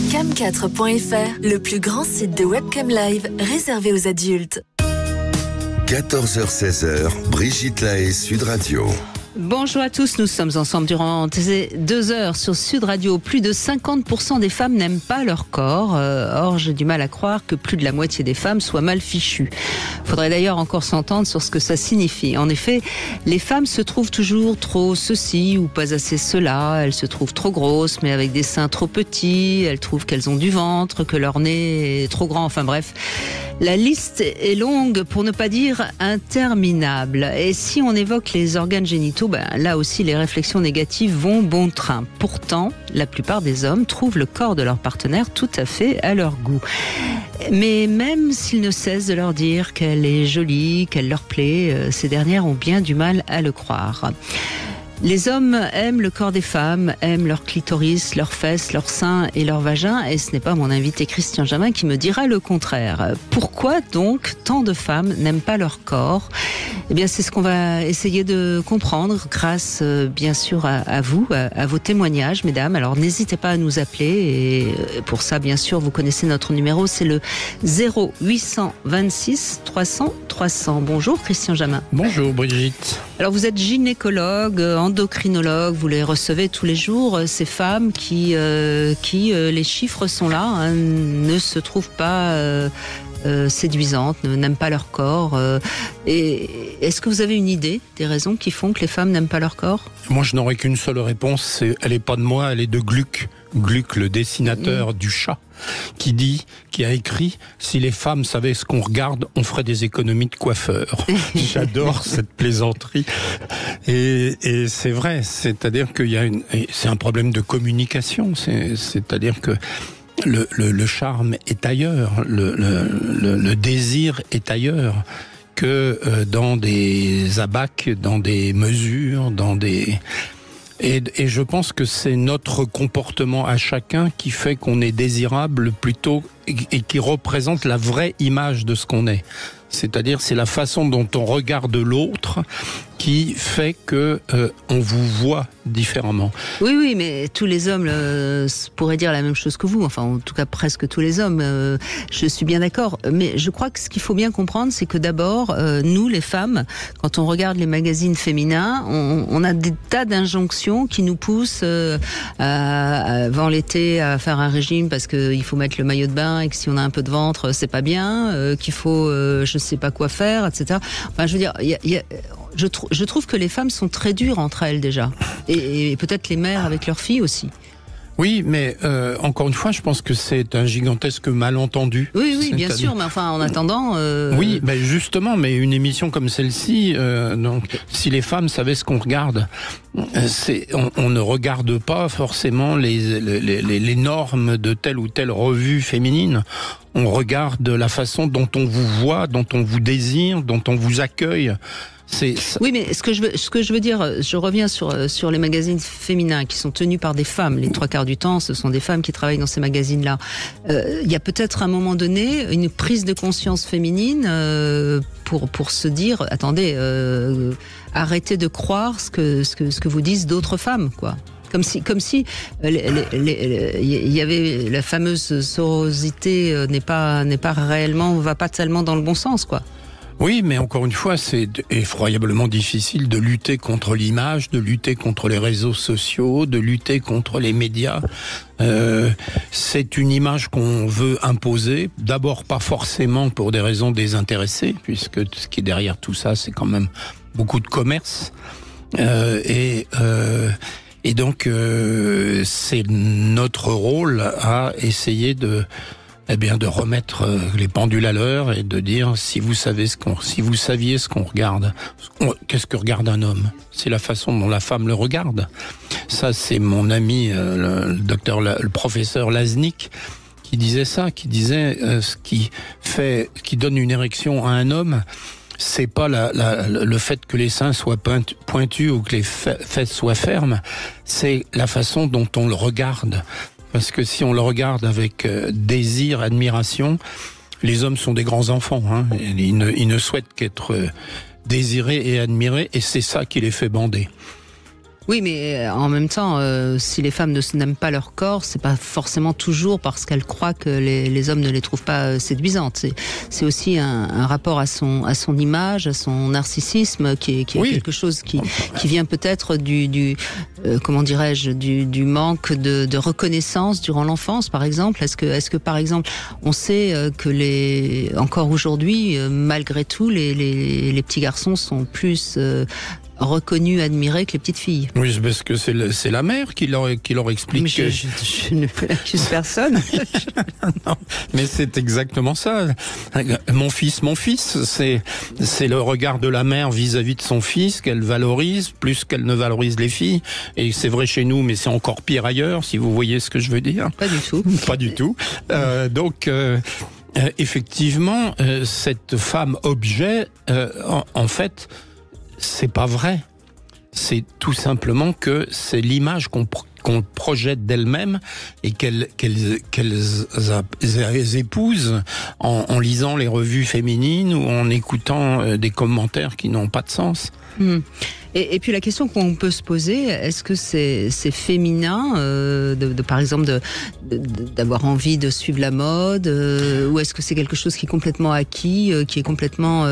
Cam4.fr, le plus grand site de webcam live réservé aux adultes. 14h-16h, Brigitte Lahaie, Sud Radio. Bonjour à tous, nous sommes ensemble durant 2 heures sur Sud Radio. Plus de 50% des femmes n'aiment pas leur corps. Or, j'ai du mal à croire que plus de la moitié des femmes soient mal fichues. Faudrait d'ailleurs encore s'entendre sur ce que ça signifie. En effet, les femmes se trouvent toujours trop ceci ou pas assez cela. Elles se trouvent trop grosses, mais avec des seins trop petits. Elles trouvent qu'elles ont du ventre, que leur nez est trop grand. Enfin bref, la liste est longue, pour ne pas dire interminable. Et si on évoque les organes génitaux, là aussi les réflexions négatives vont bon train. Pourtant, la plupart des hommes trouvent le corps de leur partenaire tout à fait à leur goût. Mais même s'ils ne cessent de leur dire qu'elle est jolie, qu'elle leur plaît, ces dernières ont bien du mal à le croire. Les hommes aiment le corps des femmes, aiment leur clitoris, leurs fesses, leurs seins et leurs vagins, et ce n'est pas mon invité Christian Jamin qui me dira le contraire. Pourquoi donc tant de femmes n'aiment pas leur corps ? Eh bien, c'est ce qu'on va essayer de comprendre grâce, bien sûr, à vous, à vos témoignages, mesdames. Alors, n'hésitez pas à nous appeler, et pour ça, bien sûr, vous connaissez notre numéro, c'est le 0826 300 300. Bonjour Christian Jamin. Bonjour Brigitte. Alors, vous êtes gynécologue, endocrinologue, vous les recevez tous les jours, ces femmes qui les chiffres sont là, hein, ne se trouvent pas séduisantes, n'aiment pas leur corps. Et est-ce que vous avez une idée des raisons qui font que les femmes n'aiment pas leur corps ? Moi, je n'aurais qu'une seule réponse, elle n'est pas de moi, elle est de Gluck. Gluck, le dessinateur du chat, qui a écrit « Si les femmes savaient ce qu'on regarde, on ferait des économies de coiffeurs ». J'adore cette plaisanterie. Et c'est vrai, c'est-à-dire c'est un problème de communication, c'est-à-dire que le charme est ailleurs, le désir est ailleurs que dans des abacs, dans des mesures, Et je pense que c'est notre comportement à chacun qui fait qu'on est désirable plutôt et qui représente la vraie image de ce qu'on est. C'est-à-dire, c'est la façon dont on regarde l'autre qui fait que on vous voit différemment. Oui, mais tous les hommes pourraient dire la même chose que vous. Enfin, en tout cas, presque tous les hommes. Je suis bien d'accord. Mais je crois que ce qu'il faut bien comprendre, c'est que d'abord, nous, les femmes, quand on regarde les magazines féminins, on a des tas d'injonctions qui nous poussent avant l'été à faire un régime parce qu'il faut mettre le maillot de bain et que si on a un peu de ventre, c'est pas bien, qu'il faut je sais pas quoi faire, etc. Enfin, je veux dire, je trouve que les femmes sont très dures entre elles déjà, et peut-être les mères avec leurs filles aussi. Oui, mais encore une fois, je pense que c'est un gigantesque malentendu. Oui, bien sûr, mais enfin, en attendant... Oui, ben justement, mais une émission comme celle-ci, donc, si les femmes savaient ce qu'on regarde, on ne regarde pas forcément les normes de telle ou telle revue féminine. On regarde la façon dont on vous voit, dont on vous désire, dont on vous accueille. Oui, mais ce que je veux dire, je reviens sur les magazines féminins qui sont tenus par des femmes. Les 3/4 du temps, ce sont des femmes qui travaillent dans ces magazines-là. Il y a peut-être à un moment donné une prise de conscience féminine pour se dire, attendez, arrêtez de croire ce que vous disent d'autres femmes, quoi. Comme si il y avait la fameuse sororité va pas tellement dans le bon sens, quoi. Oui, mais encore une fois, c'est effroyablement difficile de lutter contre l'image, de lutter contre les réseaux sociaux, de lutter contre les médias. C'est une image qu'on veut imposer, d'abord pas forcément pour des raisons désintéressées, puisque ce qui est derrière tout ça, c'est quand même beaucoup de commerce. Et donc, c'est notre rôle à essayer de remettre les pendules à l'heure et de dire si vous saviez ce qu'on regarde, qu'est-ce que regarde un homme ? C'est la façon dont la femme le regarde. Ça, c'est mon ami le professeur Laznik qui disait ça, ce qui donne une érection à un homme, c'est pas le fait que les seins soient pointus ou que les fesses soient fermes, c'est la façon dont on le regarde. Parce que si on le regarde avec désir, admiration, les hommes sont des grands enfants. Hein. Ils ne souhaitent qu'être désirés et admirés, et c'est ça qui les fait bander. Oui, mais en même temps, si les femmes n'aiment pas leur corps, c'est pas forcément toujours parce qu'elles croient que les hommes ne les trouvent pas séduisantes. C'est aussi un rapport à son image, à son narcissisme, qui est quelque chose qui vient peut-être du comment dirais-je, du manque de reconnaissance durant l'enfance, par exemple. Est-ce que par exemple, on sait que encore aujourd'hui, malgré tout, les petits garçons sont plus reconnus, admirés que les petites filles. Oui, c'est parce que c'est la mère qui leur explique. Mais je ne n'accuse personne. Non, mais c'est exactement ça. Mon fils, c'est le regard de la mère vis-à-vis de son fils qu'elle valorise plus qu'elle ne valorise les filles. Et c'est vrai chez nous, mais c'est encore pire ailleurs, si vous voyez ce que je veux dire. Pas du tout. Pas du tout. Donc, effectivement, cette femme objet, en fait, c'est pas vrai. C'est tout simplement que c'est l'image qu'on projette d'elle-même et qu'elles épousent en lisant les revues féminines ou en écoutant des commentaires qui n'ont pas de sens. Et puis la question qu'on peut se poser, est-ce que c'est féminin par exemple d'avoir envie de suivre la mode ou est-ce que c'est quelque chose qui est complètement acquis, qui est complètement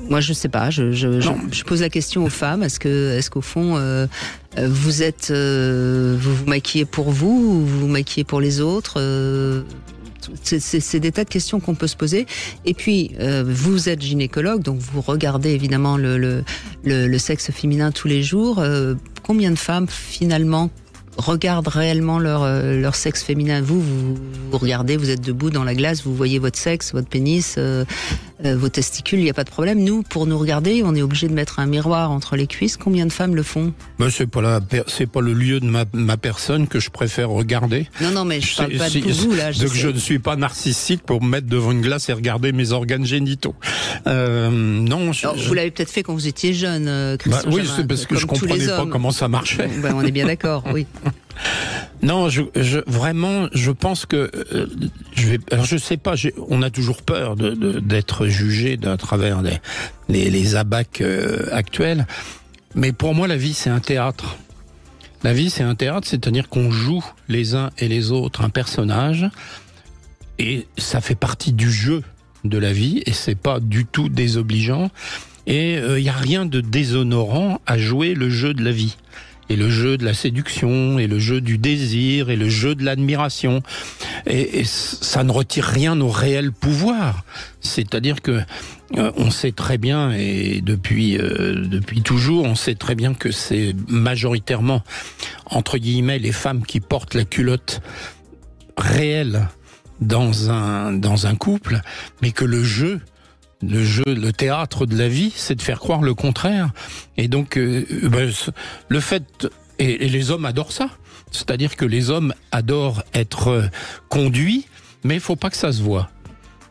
moi je sais pas, je pose la question aux femmes, est-ce qu'au fond vous vous maquillez pour vous ou vous maquillez pour les autres c'est des tas de questions qu'on peut se poser. Et puis, vous êtes gynécologue, donc vous regardez évidemment le sexe féminin tous les jours. Combien de femmes, finalement, regardent réellement leur sexe féminin? Vous regardez, vous êtes debout dans la glace, vous voyez votre sexe, votre pénis, vos testicules, il n'y a pas de problème. Nous, pour nous regarder, on est obligé de mettre un miroir entre les cuisses. Combien de femmes le font? Ben, c'est pas le lieu de ma personne que je préfère regarder. Non, mais je parle pas de vous, là. Donc je ne suis pas narcissique pour me mettre devant une glace et regarder mes organes génitaux. Non. Vous l'avez peut-être fait quand vous étiez jeune, Christian oui, Jamin, c'est parce que je comprenais pas comment ça marchait. Ben, on est bien d'accord, oui. Non, vraiment, je pense que alors je sais pas, on a toujours peur d'être jugé à travers les abacs actuels, mais pour moi la vie c'est un théâtre. La vie c'est un théâtre, c'est-à-dire qu'on joue les uns et les autres un personnage, et ça fait partie du jeu de la vie, et c'est pas du tout désobligeant, et il y a rien de déshonorant à jouer le jeu de la vie. Et le jeu de la séduction, et le jeu du désir, et le jeu de l'admiration. Et ça ne retire rien au réel pouvoir. C'est-à-dire que on sait très bien, et depuis toujours, on sait très bien que c'est majoritairement, entre guillemets, les femmes qui portent la culotte réelle dans un couple, mais que le théâtre de la vie, c'est de faire croire le contraire. Et donc, le fait... Et les hommes adorent ça. C'est-à-dire que les hommes adorent être conduits, mais il faut pas que ça se voit.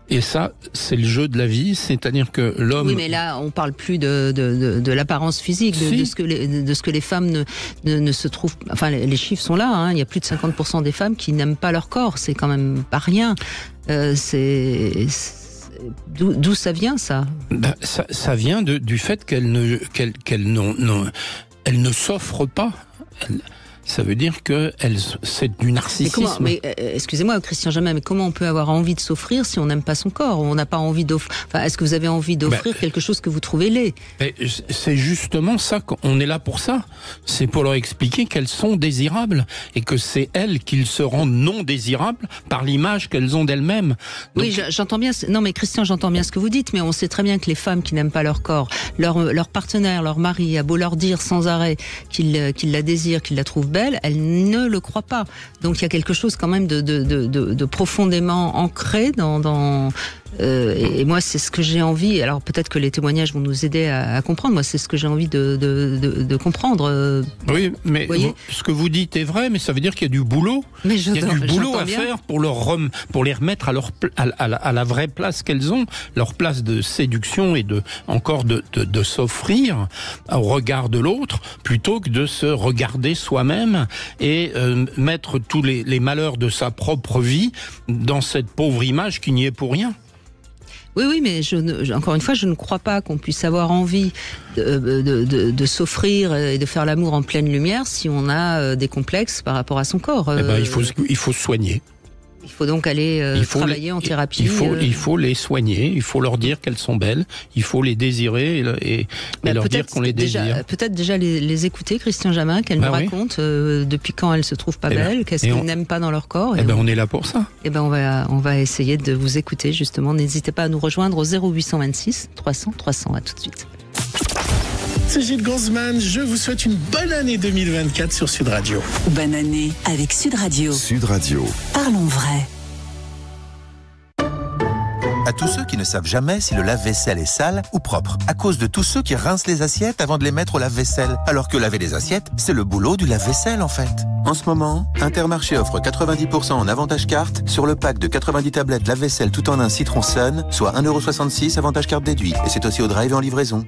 Et ça, c'est le jeu de la vie, c'est-à-dire que l'homme... Oui, mais là, on parle plus de l'apparence physique, de ce que les femmes ne se trouvent... Enfin, les chiffres sont là, hein. Il y a plus de 50% des femmes qui n'aiment pas leur corps. C'est quand même pas rien. D'où ça vient, ça? Ça vient du fait qu'elle ne s'offre pas. Ça veut dire que c'est du narcissisme. Mais excusez-moi, Christian Jamin, mais comment on peut avoir envie de s'offrir si on n'aime pas son corps? On n'a pas envie d'offrir. Enfin, est-ce que vous avez envie d'offrir quelque chose que vous trouvez laid? C'est justement ça qu'on est là pour ça. C'est pour leur expliquer qu'elles sont désirables et que c'est elles qu'ils se rendent non désirables par l'image qu'elles ont d'elles-mêmes. Donc... Oui, j'entends bien. Non, mais Christian, j'entends bien ce que vous dites, mais on sait très bien que les femmes qui n'aiment pas leur corps, leur partenaire, leur mari, a beau leur dire sans arrêt qu'il la désire, qu'il la trouve belle, elle ne le croit pas. Donc il y a quelque chose quand même de profondément ancré et moi c'est ce que j'ai envie. Alors peut-être que les témoignages vont nous aider à comprendre. Moi c'est ce que j'ai envie de comprendre. Oui, mais ce que vous dites est vrai, mais ça veut dire qu'il y a du boulot. Il y a du boulot à faire pour les remettre à la vraie place qu'elles ont, leur place de séduction et de s'offrir au regard de l'autre, plutôt que de se regarder soi-même et mettre tous les malheurs de sa propre vie dans cette pauvre image qui n'y est pour rien. Oui, mais encore une fois, je ne crois pas qu'on puisse avoir envie de s'offrir et de faire l'amour en pleine lumière si on a des complexes par rapport à son corps. Il faut se soigner. Il faut donc aller travailler en thérapie. Il faut les soigner, il faut leur dire qu'elles sont belles, il faut les désirer et leur dire qu'on les désire. Peut-être déjà les écouter, Christian Jamin, qu'elles nous racontent depuis quand elles se trouvent pas belles, qu'est-ce qu'elles n'aiment pas dans leur corps. On est là pour ça. On va essayer de vous écouter justement. N'hésitez pas à nous rejoindre au 0826 300 300. À tout de suite. C'est Gilles Gonzman, je vous souhaite une bonne année 2024 sur Sud Radio. Bonne année avec Sud Radio. Sud Radio. Parlons vrai. À tous ceux qui ne savent jamais si le lave-vaisselle est sale ou propre, à cause de tous ceux qui rincent les assiettes avant de les mettre au lave-vaisselle, alors que laver les assiettes, c'est le boulot du lave-vaisselle en fait. En ce moment, Intermarché offre 90% en avantage carte sur le pack de 90 tablettes lave-vaisselle tout en un Citron Sun, soit 1,66€ avantage carte déduit. Et c'est aussi au drive et en livraison.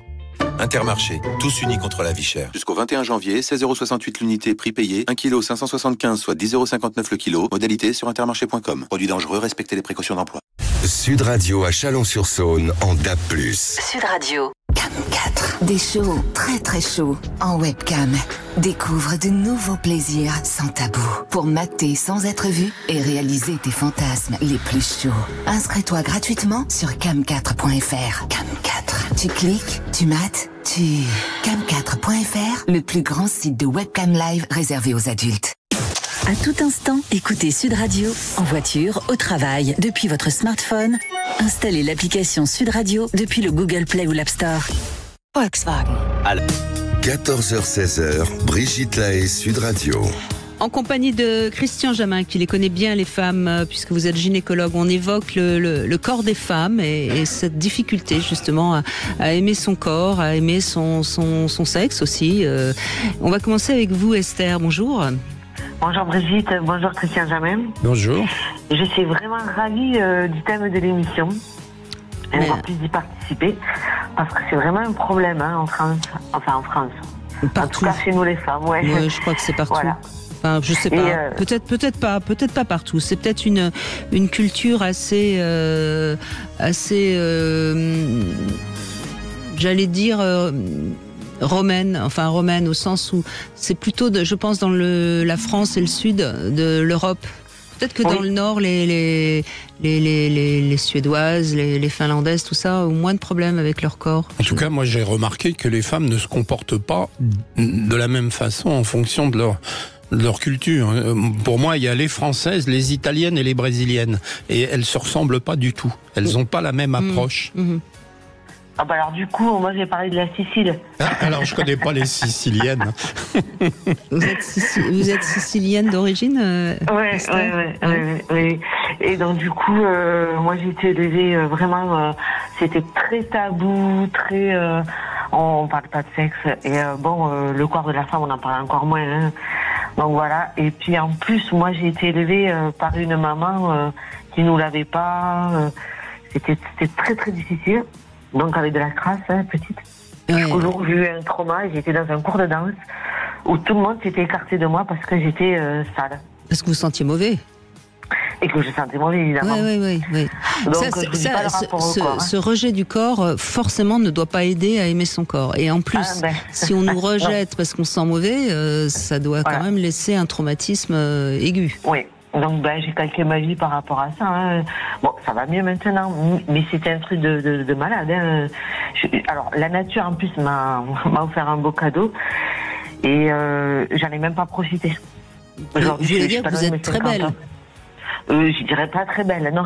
Intermarché, tous unis contre la vie chère. Jusqu'au 21 janvier, 16,68€ l'unité, prix payé, 1 kg 575, soit 10,59€ le kilo. Modalité sur intermarché.com. Produit dangereux, respectez les précautions d'emploi. Sud Radio à Chalon-sur-Saône en DAB+. Sud Radio. Cam 4. Des shows très très chauds en webcam. Découvre de nouveaux plaisirs sans tabou pour mater sans être vu et réaliser tes fantasmes les plus chauds. Inscris-toi gratuitement sur cam4.fr. Cam 4. Tu cliques, tu mates, Cam4.fr, le plus grand site de webcam live réservé aux adultes. À tout instant, écoutez Sud Radio en voiture, au travail, depuis votre smartphone. Installez l'application Sud Radio depuis le Google Play ou l'App Store. Volkswagen. 14h-16h, Brigitte Lahaie, Sud Radio. En compagnie de Christian Jamin, qui les connaît bien les femmes, puisque vous êtes gynécologue, on évoque le corps des femmes et cette difficulté justement à aimer son corps, à aimer son sexe aussi. On va commencer avec vous, Esther. Bonjour. Bonjour Brigitte, bonjour Christian Jamin. Bonjour. Je suis vraiment ravie du thème de l'émission. Et encore plus d'y participer, parce que c'est vraiment un problème en France. Enfin en France. Partout. En tout cas chez nous les femmes, ouais. Ouais, je crois que c'est partout. Voilà. Enfin, je sais pas. Peut-être pas partout. C'est peut-être une culture assez, j'allais dire. Romaine au sens où c'est plutôt, je pense, dans la France et le sud de l'Europe. Peut-être que dans le nord, les Suédoises, les Finlandaises, tout ça, ont moins de problèmes avec leur corps. En tout cas, moi j'ai remarqué que les femmes ne se comportent pas de la même façon en fonction de leur culture. Pour moi, il y a les Françaises, les Italiennes et les Brésiliennes. Et elles se ressemblent pas du tout. Elles n'ont pas la même approche. Ah bah alors du coup, moi j'ai parlé de la Sicile. Alors je connais pas les Siciliennes. Vous êtes sicilienne d'origine Oui. Et donc du coup, moi j'ai été élevée vraiment, c'était très tabou, très, on parle pas de sexe. Et le corps de la femme, on en parle encore moins. Hein. Donc voilà. Et puis en plus, moi j'ai été élevée par une maman qui nous lavait pas. C'était très très difficile. Donc avec de la crasse, petite. Jusqu'au jour où j'ai eu un trauma, j'étais dans un cours de danse où tout le monde s'était écarté de moi parce que j'étais sale. Parce que vous sentiez mauvais. Et que je sentais mauvais, évidemment. Oui. Donc ce rejet du corps, forcément, ne doit pas aider à aimer son corps. Et en plus, si on nous rejette parce qu'on se sent mauvais, ça doit quand même laisser un traumatisme aigu. Oui. Donc j'ai calqué ma vie par rapport à ça. Hein. Bon, ça va mieux maintenant, mais c'était un truc de malade. Hein. Alors la nature en plus m'a offert un beau cadeau et j'en ai même pas profité. Aujourd'hui, je veux dire que vous êtes très belle. Je dirais pas très belle, non.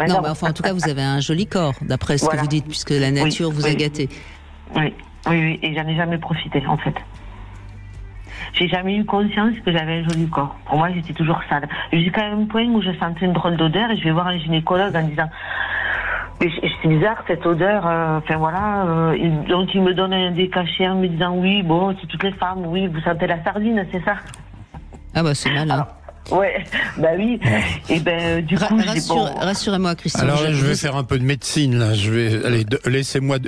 Non, mais enfin en tout cas vous avez un joli corps, d'après ce que vous dites, puisque la nature vous a gâté. Oui, et j'en ai jamais profité en fait. J'ai jamais eu conscience que j'avais un joli corps. Pour moi, j'étais toujours sale. Jusqu'à un point où je sentais une drôle d'odeur et je vais voir un gynécologue en disant c'est bizarre cette odeur. Donc il me donne des cachets en me disant oui, bon, c'est toutes les femmes, oui, vous sentez la sardine, c'est ça. Ah bah c'est malin. Ouais, bah oui. Et ben du coup, rassurez-moi, Christian. Alors là, je vais faire un peu de médecine. Là, laissez-moi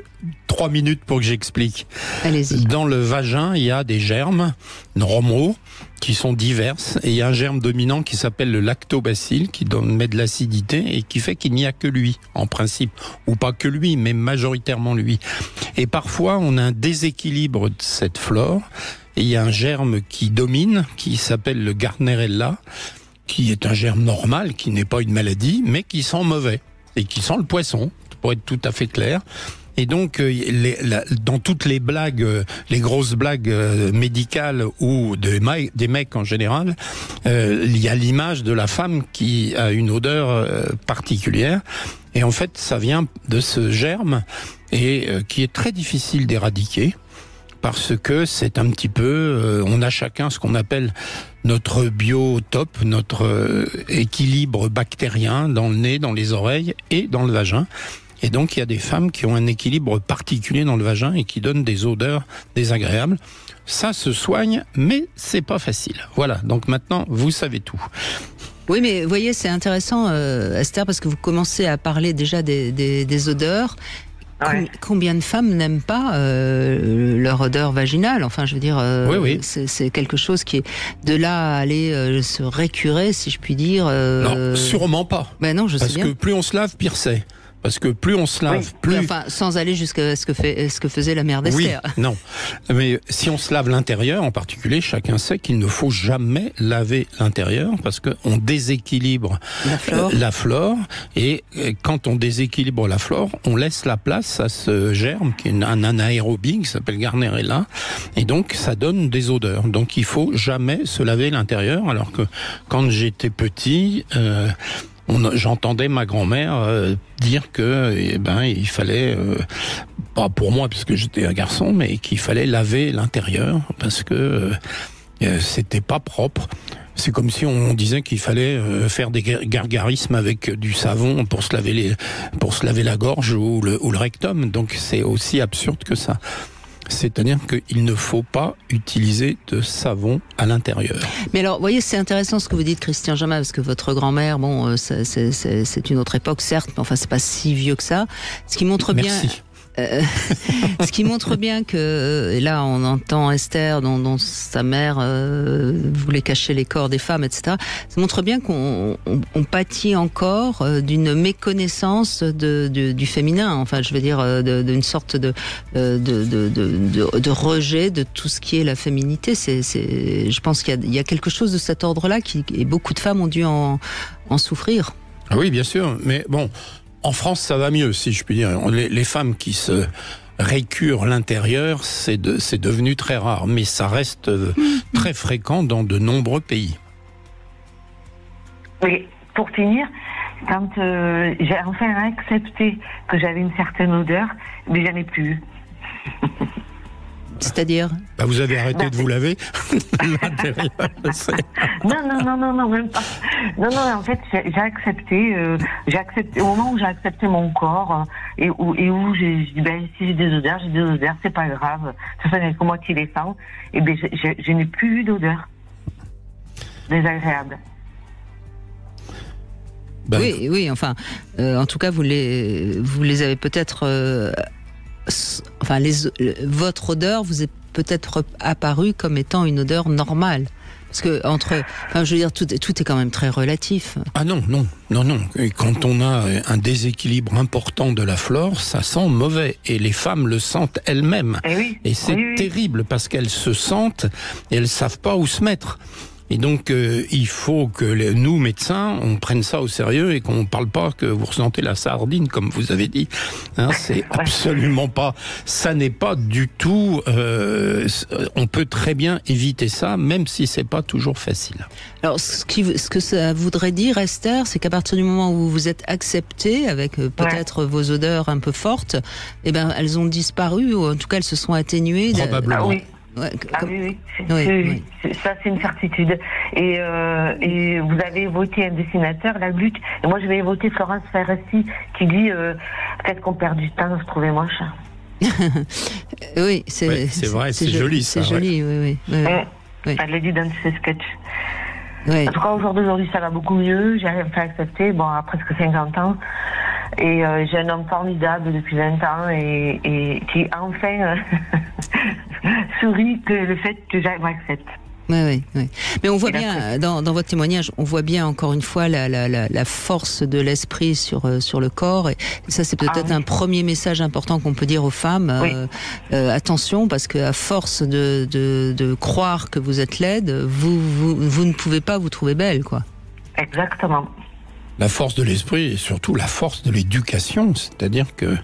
3 minutes pour que j'explique. Allez-y. Dans le vagin, il y a des germes normaux qui sont diverses, et il y a un germe dominant qui s'appelle le lactobacille, qui met de l'acidité et qui fait qu'il n'y a que lui, en principe, ou pas que lui, mais majoritairement lui. Et parfois, on a un déséquilibre de cette flore. Et il y a un germe qui domine, qui s'appelle le Gardnerella, qui est un germe normal, qui n'est pas une maladie, mais qui sent mauvais, et qui sent le poisson, pour être tout à fait clair. Et donc, dans toutes les blagues, les grosses blagues médicales ou des mecs en général, il y a l'image de la femme qui a une odeur particulière. Et en fait, ça vient de ce germe, et qui est très difficile d'éradiquer. Parce que c'est un petit peu, on a chacun ce qu'on appelle notre biotope, notre équilibre bactérien dans le nez, dans les oreilles et dans le vagin. Et donc il y a des femmes qui ont un équilibre particulier dans le vagin et qui donnent des odeurs désagréables. Ça se soigne, mais c'est pas facile. Voilà, donc maintenant vous savez tout. Oui, mais vous voyez, c'est intéressant, Esther, parce que vous commencez à parler déjà des odeurs. Ouais. Combien de femmes n'aiment pas leur odeur vaginale? Enfin, je veux dire, oui. C'est quelque chose qui est de là à aller se récurer, si je puis dire. Non, sûrement pas. Ben non, je sais bien. Parce que plus on se lave, pire c'est. Parce que plus on se lave, plus... Enfin, sans aller jusqu'à ce que faisait la mère d'Esther. Oui, non. Mais si on se lave l'intérieur, en particulier, chacun sait qu'il ne faut jamais laver l'intérieur parce qu'on déséquilibre la flore. Et quand on déséquilibre la flore, on laisse la place à ce germe qui est un anaérobie qui s'appelle Gardnerella. Et donc, ça donne des odeurs. Donc, il faut jamais se laver l'intérieur. Alors que quand j'étais petit... j'entendais ma grand-mère dire que il fallait, pas pour moi puisque j'étais un garçon, mais qu'il fallait laver l'intérieur parce que c'était pas propre. C'est comme si on disait qu'il fallait faire des gargarismes avec du savon pour se laver la gorge ou le rectum. Donc c'est aussi absurde que ça. C'est-à-dire qu'il ne faut pas utiliser de savon à l'intérieur. Mais alors, vous voyez, c'est intéressant ce que vous dites, Christian Jamin, parce que votre grand-mère, bon, c'est une autre époque, certes, mais enfin, c'est pas si vieux que ça. Ce qui montre bien... Merci. Ce qui montre bien que, et là on entend Esther dont sa mère voulait cacher les corps des femmes, etc. Ça montre bien qu'on pâtit encore d'une méconnaissance du féminin. Enfin, je veux dire, d'une sorte de rejet de tout ce qui est la féminité. Je pense qu'il y a quelque chose de cet ordre-là et beaucoup de femmes ont dû en souffrir. Oui, bien sûr, mais bon. En France, ça va mieux, si je puis dire. Les femmes qui se récurent l'intérieur, c'est devenu très rare. Mais ça reste très fréquent dans de nombreux pays. Oui, pour finir, quand j'ai enfin accepté que j'avais une certaine odeur, mais j'en ai plus. C'est-à-dire vous avez arrêté de vous laver l'intérieur, Non, même pas. Non, en fait, j'ai accepté au moment où j'ai accepté mon corps et où j'ai dit, si j'ai des odeurs, c'est pas grave. Ça fait que moi qui les sens. Et je n'ai plus eu d'odeur désagréable. Oui, enfin, en tout cas, vous les avez peut-être... votre odeur vous est peut-être apparue comme étant une odeur normale. Parce que je veux dire, tout est quand même très relatif. Ah non. Et quand on a un déséquilibre important de la flore, ça sent mauvais. Et les femmes le sentent elles-mêmes. Et c'est terrible parce qu'elles se sentent et elles savent pas où se mettre. Et donc, il faut que nous, médecins, on prenne ça au sérieux et qu'on ne parle pas que vous ressentez la sardine, comme vous avez dit. C'est absolument pas... Ça n'est pas du tout... on peut très bien éviter ça, même si c'est pas toujours facile. Alors, ce que ça voudrait dire, Esther, c'est qu'à partir du moment où vous êtes acceptée, avec peut-être vos odeurs un peu fortes, elles ont disparu, ou en tout cas, elles se sont atténuées. Probablement. Ah oui. Ouais, oui. Ça c'est une certitude. Et vous avez évoqué un dessinateur, la Luc, et moi je vais évoquer Florence Ferresti qui dit peut-être qu'on perd du temps à se trouver moche. Oui, c'est vrai, c'est joli ça. C'est joli, oui. Elle l'a dit dans ses sketchs. Ouais. En tout cas, au jour d'aujourd'hui, ça va beaucoup mieux. J'ai enfin accepté, bon, à presque 50 ans. Et j'ai un homme formidable depuis 20 ans et qui enfin sourit que le fait que j'accepte. Oui. Mais on voit bien, dans votre témoignage, on voit bien encore une fois la force de l'esprit sur le corps. Et ça, c'est peut-être un premier message important qu'on peut dire aux femmes. Attention, parce que à force de croire que vous êtes laide, vous ne pouvez pas vous trouver belle, quoi. Exactement. La force de l'esprit et surtout la force de l'éducation, c'est-à-dire que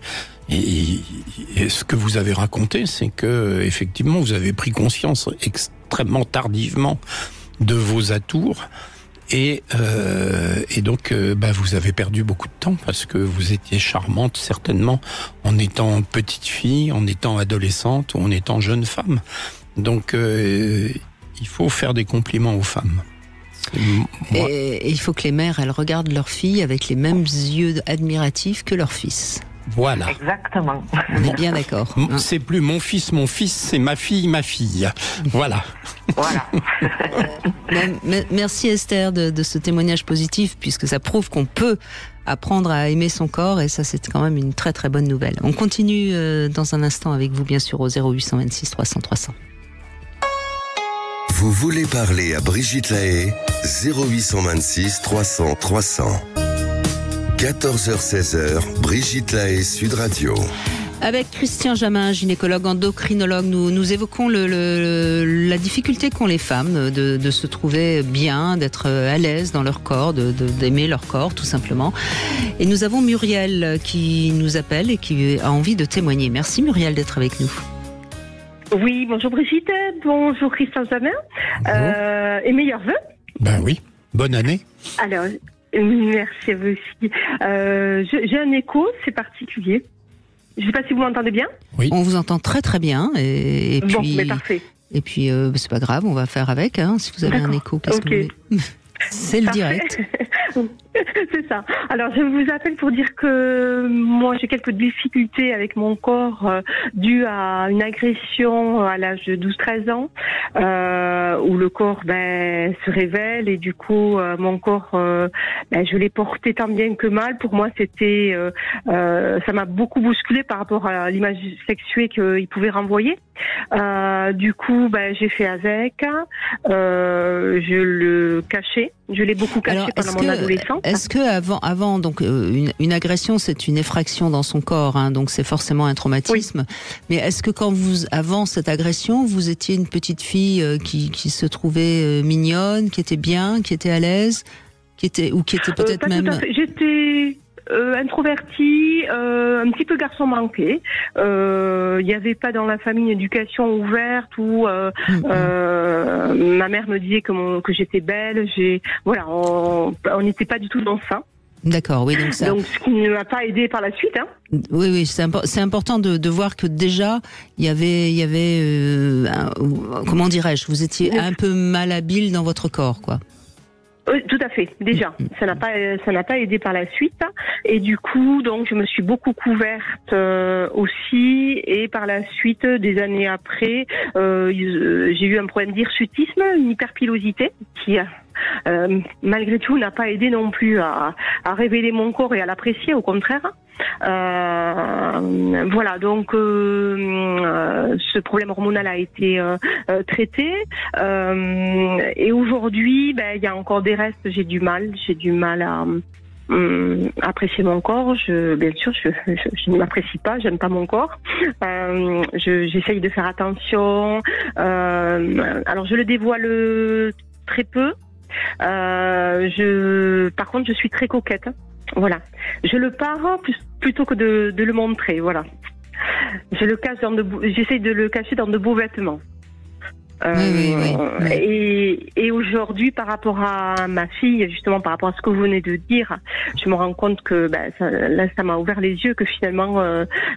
et ce que vous avez raconté, c'est que effectivement vous avez pris conscience extrêmement tardivement de vos atours et donc vous avez perdu beaucoup de temps parce que vous étiez charmante certainement en étant petite fille, en étant adolescente ou en étant jeune femme. Donc il faut faire des compliments aux femmes. Et il faut que les mères, elles regardent leurs filles avec les mêmes yeux admiratifs que leur fils. Voilà. Exactement. On est bien d'accord. C'est plus mon fils, c'est ma fille. Voilà. Voilà. Merci Esther de ce témoignage positif, puisque ça prouve qu'on peut apprendre à aimer son corps, et ça c'est quand même une très très bonne nouvelle. On continue dans un instant avec vous, bien sûr, au 0826 300 300. Vous voulez parler à Brigitte Lahaie? 0826 300 300. 14h-16h, Brigitte Lahaie, Sud Radio. Avec Christian Jamin, gynécologue endocrinologue, nous évoquons la difficulté qu'ont les femmes de se trouver bien, d'être à l'aise dans leur corps, d'aimer leur corps tout simplement. Et nous avons Muriel qui nous appelle et qui a envie de témoigner. Merci Muriel d'être avec nous. Oui, bonjour Brigitte, bonjour Christian Jamin, et meilleurs vœux. Ben oui, bonne année. Alors, merci à vous aussi. J'ai un écho, c'est particulier. Je ne sais pas si vous m'entendez bien. Oui. On vous entend très très bien. Et bon, puis, mais parfait. Et puis, c'est pas grave, on va faire avec. Si vous avez un écho, qu'est-ce que vous voulez ? C'est le direct. C'est ça. Alors, je vous appelle pour dire que moi, j'ai quelques difficultés avec mon corps dues à une agression à l'âge de 12-13 ans, où le corps se révèle et du coup, mon corps, je l'ai porté tant bien que mal. Pour moi, c'était, ça m'a beaucoup bousculé par rapport à l'image sexuée qu'il pouvait renvoyer. Du coup, j'ai fait avec. Je le cachais. Je l'ai beaucoup caché pendant mon adolescence. Est-ce que avant donc une agression, c'est une effraction dans son corps, donc c'est forcément un traumatisme. Oui. Mais est-ce que avant cette agression, vous étiez une petite fille qui se trouvait mignonne, qui était bien, qui était à l'aise, qui était peut-être même. Tout à fait. J'étais introvertie, un petit peu garçon manqué. Il n'y avait pas dans la famille une éducation ouverte où ma mère me disait que j'étais belle. On n'était pas du tout dans ça. D'accord, oui, donc ça. Donc ce qui ne m'a pas aidé par la suite. Oui, c'est important de voir que déjà il y avait comment dirais-je, vous étiez un peu malhabile dans votre corps, quoi. Oui, tout à fait. Déjà, ça n'a pas aidé par la suite. Et du coup, donc, je me suis beaucoup couverte aussi. Et par la suite, des années après, j'ai eu un problème d'hirsutisme, une hyperpilosité qui malgré tout n'a pas aidé non plus à révéler mon corps et à l'apprécier, au contraire. Voilà, donc ce problème hormonal a été traité et aujourd'hui il y a encore des restes. J'ai du mal à apprécier mon corps. Bien sûr, je ne m'apprécie pas, j'aime pas mon corps. J'essaye de faire attention. Alors je le dévoile très peu. Par contre, je suis très coquette. Voilà. Je le pars plutôt que de le montrer. Voilà. J'essaye de le cacher dans de beaux vêtements. Oui. Et aujourd'hui, par rapport à ma fille, justement, par rapport à ce que vous venez de dire, je me rends compte que ça m'a ouvert les yeux, que finalement,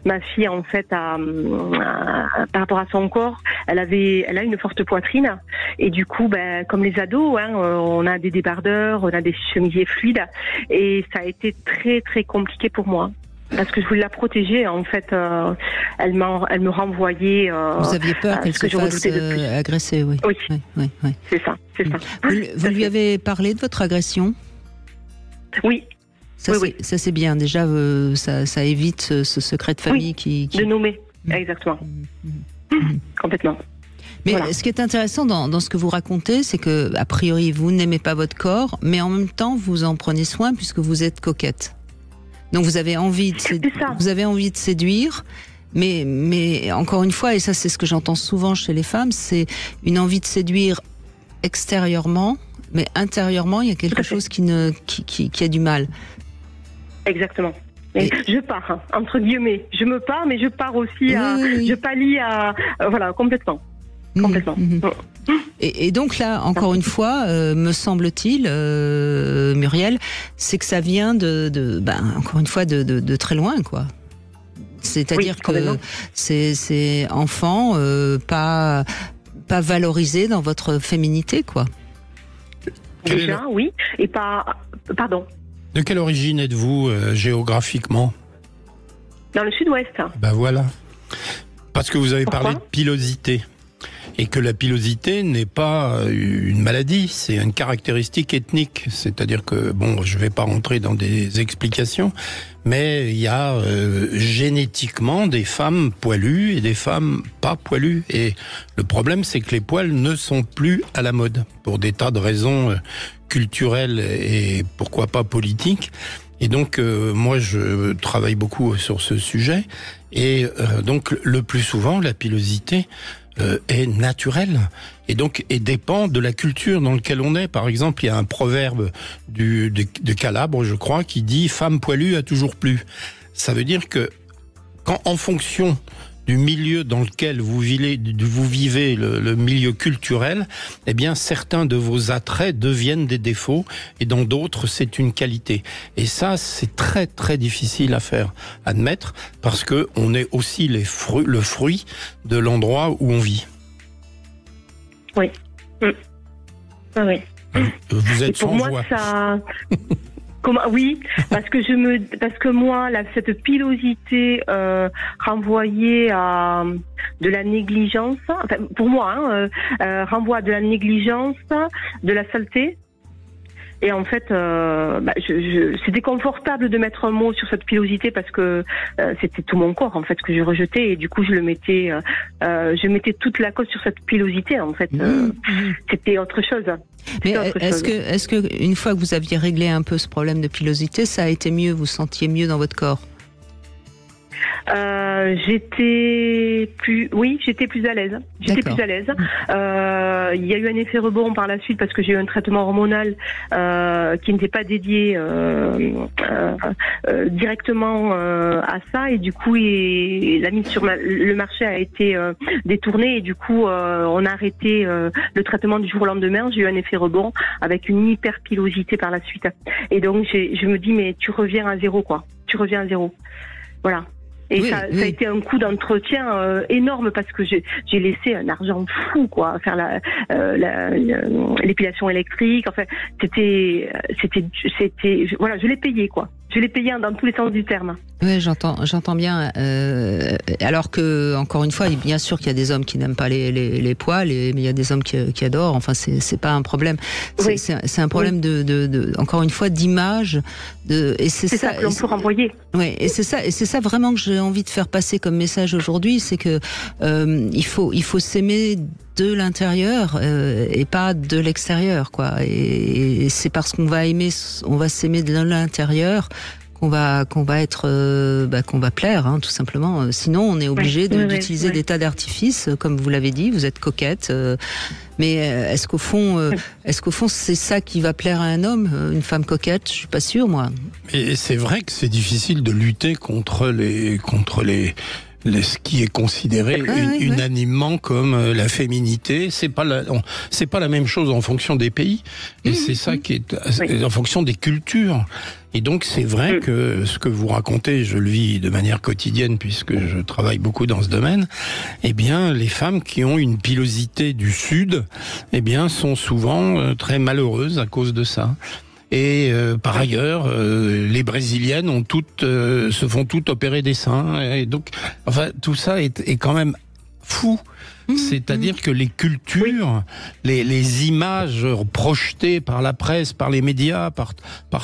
ma fille, en fait, par rapport à son corps, elle a une forte poitrine. Et du coup, comme les ados, on a des débardeurs, on a des chemisiers fluides. Et ça a été très, très compliqué pour moi. parce que je voulais la protéger. En fait, elle me renvoyait. Vous aviez peur qu'elle se fasse agresser, oui. Oui. Oui. C'est ça. Vous lui avez parlé de votre agression ? Oui. Ça c'est bien. Déjà, ça évite ce secret de famille qui... de nommer. Exactement. Complètement. Mais ce qui est intéressant dans ce que vous racontez, c'est que a priori vous n'aimez pas votre corps, mais en même temps vous en prenez soin puisque vous êtes coquette. Donc vous avez envie de séduire, mais encore une fois, et ça c'est ce que j'entends souvent chez les femmes, c'est une envie de séduire extérieurement, mais intérieurement il y a quelque chose qui a du mal. Exactement. Et je pars, entre guillemets. Je me pars, mais je pars aussi je pallie à... voilà, complètement. Complètement. Et donc là, encore une fois, me semble-t-il, Muriel, c'est que ça vient encore une fois, de très loin, quoi. C'est-à-dire que c'est enfant, pas valorisé dans votre féminité, quoi. Déjà, oui. Et pas... Pardon. De quelle origine êtes-vous géographiquement ? Dans le sud-ouest. Ben voilà. Parce que vous avez parlé de pilosité. Et que la pilosité n'est pas une maladie, c'est une caractéristique ethnique. C'est-à-dire que, je ne vais pas rentrer dans des explications, mais il y a génétiquement des femmes poilues et des femmes pas poilues. Et le problème, c'est que les poils ne sont plus à la mode, pour des tas de raisons culturelles et pourquoi pas politiques. Et donc, moi, je travaille beaucoup sur ce sujet. Et donc, le plus souvent, la pilosité est naturelle et donc dépend de la culture dans laquelle on est. Par exemple, il y a un proverbe de Calabre, je crois, qui dit « Femme poilue a toujours plu ». Ça veut dire que quand, en fonction du milieu dans lequel vous vivez le milieu culturel, eh bien certains de vos attraits deviennent des défauts et dans d'autres c'est une qualité. Et ça c'est très très difficile à faire admettre parce que on est aussi le fruit de l'endroit où on vit. Oui. Oui. Vous êtes sans voix. Moi, ça... Oui, parce que moi, cette pilosité renvoyait à de la négligence. Enfin, pour moi, renvoie à de la négligence, de la saleté. Et en fait, c'était confortable de mettre un mot sur cette pilosité parce que c'était tout mon corps en fait que je rejetais et du coup je mettais toute la cause sur cette pilosité en fait. C'était autre chose. Mais est-ce que une fois que vous aviez réglé un peu ce problème de pilosité, ça a été mieux, vous sentiez mieux dans votre corps? J'étais plus à l'aise. Il y a eu un effet rebond par la suite parce que j'ai eu un traitement hormonal qui n'était pas dédié directement à ça et du coup la mise sur le marché a été détournée et du coup on a arrêté le traitement du jour au lendemain. J'ai eu un effet rebond avec une hyperpilosité par la suite et donc je me dis mais tu reviens à zéro quoi. Tu reviens à zéro. Voilà. Et ça a été un coût d'entretien énorme parce que j'ai laissé un argent fou quoi, faire l'épilation électrique. Enfin, c'était voilà, je l'ai payé quoi. Je l'ai payé dans tous les sens du terme. Oui, j'entends bien. Alors que, encore une fois, bien sûr qu'il y a des hommes qui n'aiment pas les poils, mais il y a des hommes qui adorent. Enfin, c'est pas un problème. C'est un problème encore une fois, d'image. Et c'est ça que l'on peut renvoyer. Oui, et c'est ça vraiment que j'ai envie de faire passer comme message aujourd'hui, c'est que il faut s'aimer de l'intérieur et pas de l'extérieur, quoi. Et c'est parce qu'on va s'aimer de l'intérieur qu'on va plaire, hein, tout simplement. Sinon, on est obligé d'utiliser des tas d'artifices, comme vous l'avez dit. Vous êtes coquette, mais est-ce qu'au fond, c'est ça qui va plaire à un homme, une femme coquette? Je suis pas sûre, moi. Et c'est vrai que c'est difficile de lutter contre ce qui est considéré unanimement comme la féminité. C'est pas la même chose en fonction des pays. Et c'est ça qui est en fonction des cultures. Et donc c'est vrai que ce que vous racontez, je le vis de manière quotidienne puisque je travaille beaucoup dans ce domaine. Eh bien, les femmes qui ont une pilosité du Sud, eh bien, sont souvent très malheureuses à cause de ça. Et par ailleurs, les Brésiliennes ont se font toutes opérer des seins. Et donc, enfin, tout ça est quand même fou. C'est-à-dire que les cultures, les images projetées par la presse, par les médias, par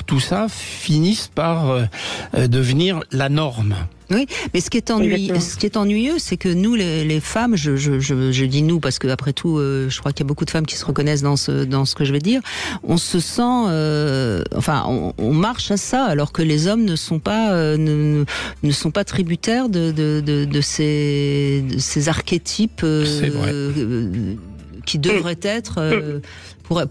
tout ça, finissent par devenir la norme. Oui, mais ce qui est ennuyeux, c'est que nous, les femmes, je dis nous parce que après tout, je crois qu'il y a beaucoup de femmes qui se reconnaissent dans ce que je vais dire. On se sent, on marche à ça, alors que les hommes ne sont pas tributaires de ces archétypes qui devraient être.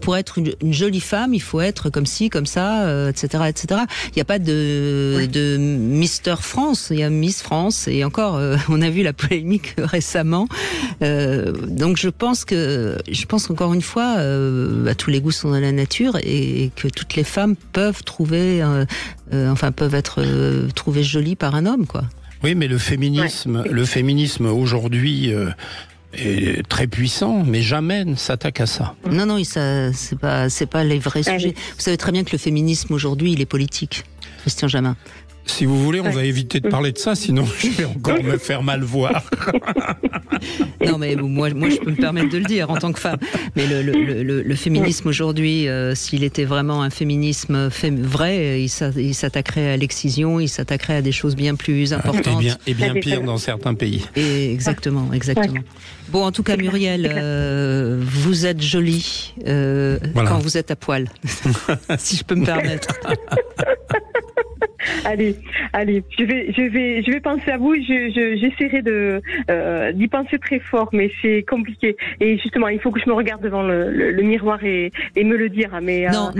Pour être une jolie femme, il faut être comme ci, comme ça, etc., etc. Il n'y a pas de Mister France, il y a Miss France, et encore, on a vu la polémique récemment. Donc je pense qu'encore une fois, tous les goûts sont dans la nature, et que toutes les femmes peuvent peuvent être trouvées jolies par un homme, quoi. Oui, mais le féminisme aujourd'hui. Est très puissant, mais jamais ne s'attaque à ça. Non, c'est pas les vrais sujets. Vous savez très bien que le féminisme aujourd'hui, il est politique, Christian Jamin. Si vous voulez, on va éviter de parler de ça, sinon je vais encore me faire mal voir. Non, mais moi, je peux me permettre de le dire en tant que femme. Mais le féminisme aujourd'hui, s'il était vraiment un féminisme vrai, il s'attaquerait à l'excision, il s'attaquerait à des choses bien plus importantes. Et bien pire dans certains pays. Et exactement. Bon, en tout cas, Muriel, vous êtes jolie quand vous êtes à poil, si je peux me permettre. Allez, je vais penser à vous. J'essaierai d'y penser très fort, mais c'est compliqué. Et justement, il faut que je me regarde devant le miroir et me le dire. Mais non,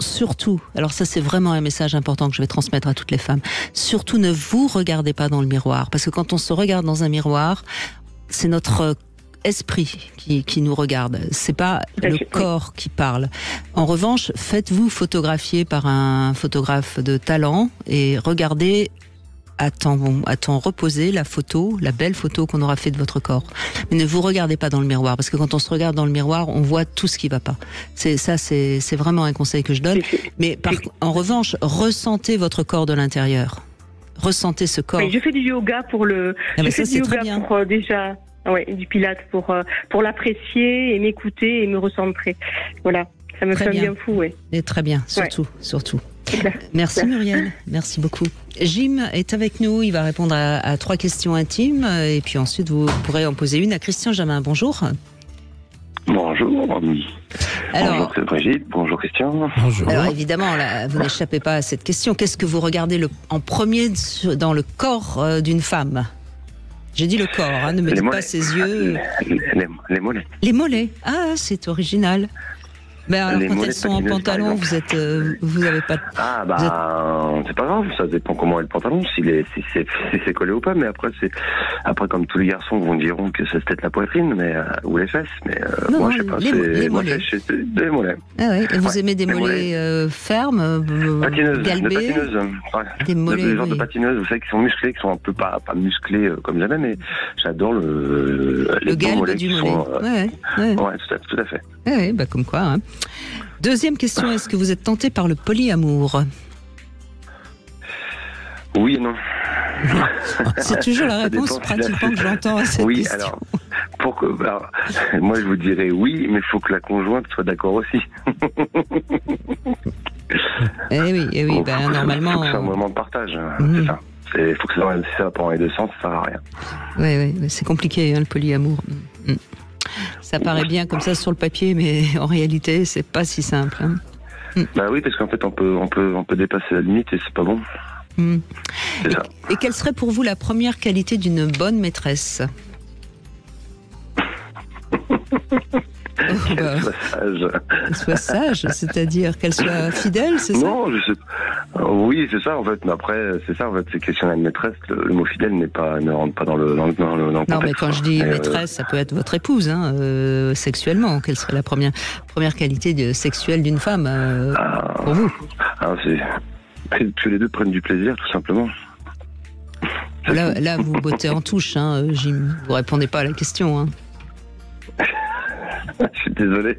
surtout. Alors ça, c'est vraiment un message important que je vais transmettre à toutes les femmes. Surtout, ne vous regardez pas dans le miroir, parce que quand on se regarde dans un miroir, c'est notre esprit qui nous regarde, c'est pas le corps qui parle. En revanche, faites-vous photographier par un photographe de talent et regardez à temps reposé la belle photo qu'on aura fait de votre corps. Mais ne vous regardez pas dans le miroir, parce que quand on se regarde dans le miroir, on voit tout ce qui va pas. C'est vraiment un conseil que je donne. Mais en revanche, ressentez votre corps de l'intérieur. Ressentez ce corps. Je fais du yoga pour déjà. Oui, du pilates pour l'apprécier et m'écouter et me recentrer. Voilà, ça me fait un bien fou, oui. Et très bien, surtout. Merci Muriel, merci beaucoup. Jim est avec nous, il va répondre à 3 questions intimes et puis ensuite vous pourrez en poser une à Christian Jamin. Bonjour. Bonjour. Alors, bonjour Brigitte, bonjour Christian. Bonjour. Alors évidemment, là, vous n'échappez pas à cette question. Qu'est-ce que vous regardez en premier dans le corps d'une femme ? J'ai dit le corps, ne me dites pas ses yeux. Les mollets. Les mollets. Ah, c'est original. Ben alors, quand elles sont en pantalon, vous avez pas. Ah c'est pas grave, ça dépend comment est le pantalon, si c'est collé ou pas. Mais après comme tous les garçons vous me diront que c'est peut-être la poitrine, ou les fesses. Mais moi je sais pas. Les mollets. Des mollets. Ah ouais. Et vous aimez des mollets fermes, galbés, des mollets. Des genres de patineuses, vous savez, qui sont musclés, qui sont un peu pas musclés comme jamais, mais j'adore les galbe du mollet. Ouais, tout à fait. Oui, comme quoi. Hein. Deuxième question, est-ce que vous êtes tenté par le polyamour ? Oui et non. C'est toujours la réponse pratiquement que j'entends à cette question. Alors, moi je vous dirais oui, mais il faut que la conjointe soit d'accord aussi. Eh oui, normalement... C'est un moment de partage, c'est ça. Il faut que ça va pas dans les deux sens, ça sert à rien. Oui, c'est compliqué le polyamour. Ça paraît bien comme ça sur le papier, mais en réalité, c'est pas si simple. Hein. Oui, parce qu'en fait, on peut dépasser la limite et c'est pas bon. C'est ça. Et quelle serait pour vous la première qualité d'une bonne maîtresse ? Qu'elle soit sage. Qu'elle soit sage, c'est-à-dire qu'elle soit fidèle, c'est ça ? Non, oui, c'est ça en fait. Mais après, c'est ça en fait. C'est question d'une maîtresse. Le mot fidèle ne rentre pas dans le contexte. Non, mais quand je dis maîtresse, ça peut être votre épouse, sexuellement. Quelle serait la première qualité sexuelle d'une femme pour vous ? Que les deux prennent du plaisir, tout simplement. Là, vous bottez en touche, Jim. Vous répondez pas à la question. Je suis désolé,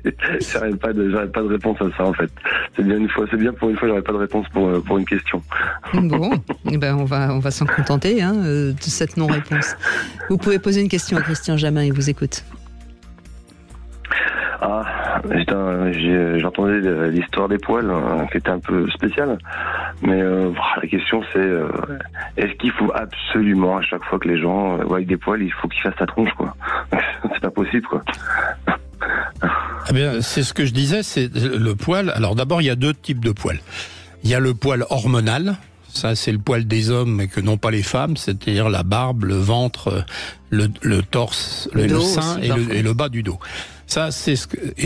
j'aurais pas de réponse à ça en fait. C'est bien pour une fois, j'aurais pas de réponse pour une question. Bon, eh ben on va s'en contenter de cette non-réponse. Vous pouvez poser une question à Christian Jamin, il vous écoute. J'entendais l'histoire des poils qui était un peu spéciale, mais la question c'est est-ce qu'il faut absolument à chaque fois que les gens voient des poils, il faut qu'ils fassent la tronche quoi? C'est pas possible quoi. Eh bien, c'est ce que je disais, c'est le poil. Alors d'abord, il y a deux types de poils. Il y a le poil hormonal. Ça, c'est le poil des hommes, mais que n'ont pas les femmes, c'est-à-dire la barbe, le ventre, le torse, le sein et le bas du dos. Ça, c'est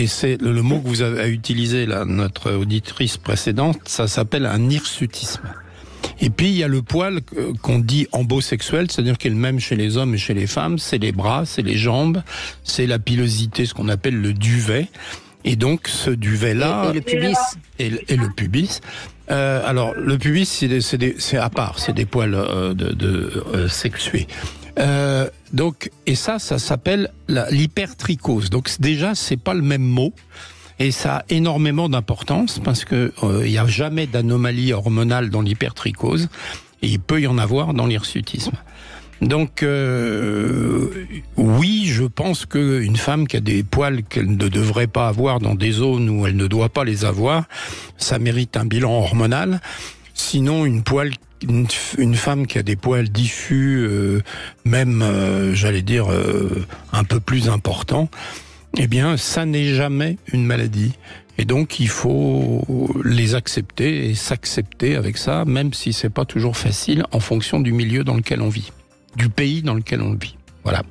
c'est le mot que vous avez utilisé là, notre auditrice précédente. Ça s'appelle un hirsutisme. Et puis il y a le poil qu'on dit embosexuel, c'est-à-dire qu'il est le même chez les hommes et chez les femmes. C'est les bras, c'est les jambes, c'est la pilosité, ce qu'on appelle le duvet. Et donc ce duvet-là et le pubis et le pubis. Alors le pubis, c'est à part, c'est des poils sexués. Donc et ça s'appelle l'hypertrichose. Donc déjà c'est pas le même mot. Et ça a énormément d'importance parce que il n'y a jamais d'anomalie hormonale dans l'hypertrichose et il peut y en avoir dans l'hirsutisme. Donc oui, je pense qu'une femme qui a des poils qu'elle ne devrait pas avoir dans des zones où elle ne doit pas les avoir, ça mérite un bilan hormonal. Sinon, une femme qui a des poils diffus, même, j'allais dire, un peu plus importants, eh bien, ça n'est jamais une maladie. Et donc, il faut les accepter et s'accepter avec ça, même si c'est pas toujours facile en fonction du milieu dans lequel on vit, du pays dans lequel on vit. Voilà.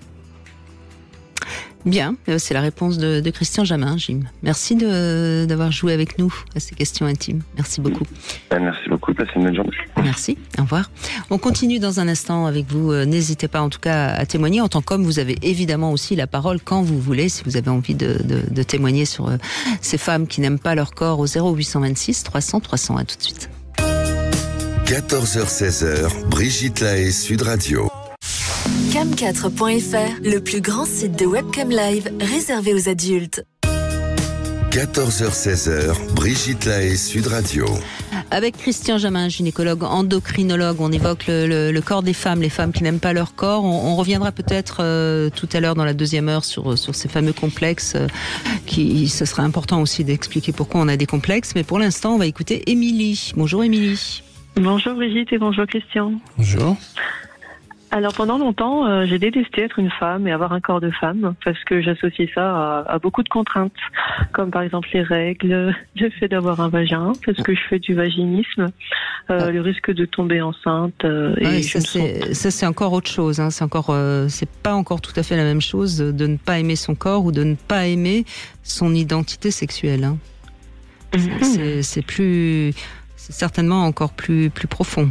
Bien, c'est la réponse de Christian Jamin, Jim. Merci d'avoir joué avec nous à ces questions intimes. Merci beaucoup. Merci beaucoup, passez une bonne journée. Merci, au revoir. On continue dans un instant avec vous. N'hésitez pas en tout cas à témoigner. En tant qu'homme, vous avez évidemment aussi la parole quand vous voulez, si vous avez envie de témoigner sur ces femmes qui n'aiment pas leur corps au 0826 300 300. À tout de suite. 14h-16h, Brigitte Lahaie, Sud Radio. Cam4.fr, le plus grand site de webcam live réservé aux adultes. 14h-16h, Brigitte Lahaie, Sud Radio. Avec Christian Jamin, gynécologue, endocrinologue, on évoque le corps des femmes, les femmes qui n'aiment pas leur corps. On reviendra peut-être tout à l'heure dans la deuxième heure sur ces fameux complexes. Ce serait important aussi d'expliquer pourquoi on a des complexes. Mais pour l'instant, on va écouter Émilie. Bonjour Émilie. Bonjour Brigitte et bonjour Christian. Bonjour. Alors pendant longtemps, j'ai détesté être une femme et avoir un corps de femme parce que j'associais ça à beaucoup de contraintes, comme par exemple les règles, le fait d'avoir un vagin, parce que je fais du vaginisme, le risque de tomber enceinte. Et ça c'est encore autre chose. Hein. C'est pas encore tout à fait la même chose de ne pas aimer son corps ou de ne pas aimer son identité sexuelle. Hein. C'est certainement encore plus profond.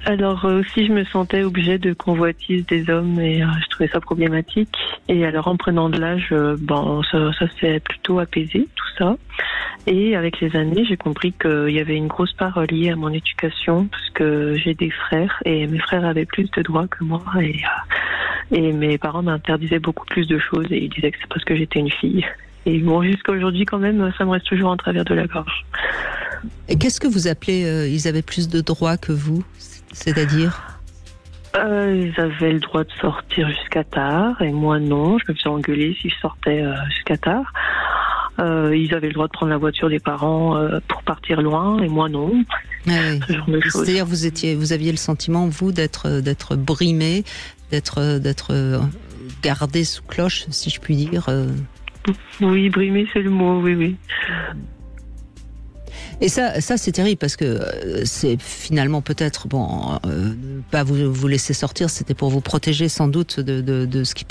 Alors aussi, je me sentais objet de convoitise des hommes et je trouvais ça problématique. Et alors en prenant de l'âge, ça s'est plutôt apaisé, tout ça. Et avec les années, j'ai compris qu'il y avait une grosse part liée à mon éducation parce que j'ai des frères et mes frères avaient plus de droits que moi et mes parents m'interdisaient beaucoup plus de choses et ils disaient que c'est parce que j'étais une fille. Et bon, jusqu'à aujourd'hui quand même, ça me reste toujours en travers de la gorge. Et qu'est-ce que vous appelez ils avaient plus de droits que vous ? C'est-à-dire ils avaient le droit de sortir jusqu'à tard et moi non, je me faisais engueuler si je sortais jusqu'à tard. Ils avaient le droit de prendre la voiture des parents pour partir loin et moi non. Ah oui. Ce genre de choses. C'est-à-dire vous aviez le sentiment vous d'être brimé, d'être gardé sous cloche, si je puis dire. Oui, brimé c'est le mot, oui. Et ça c'est terrible parce que c'est finalement peut-être pas vous laisser sortir, c'était pour vous protéger sans doute de ce qui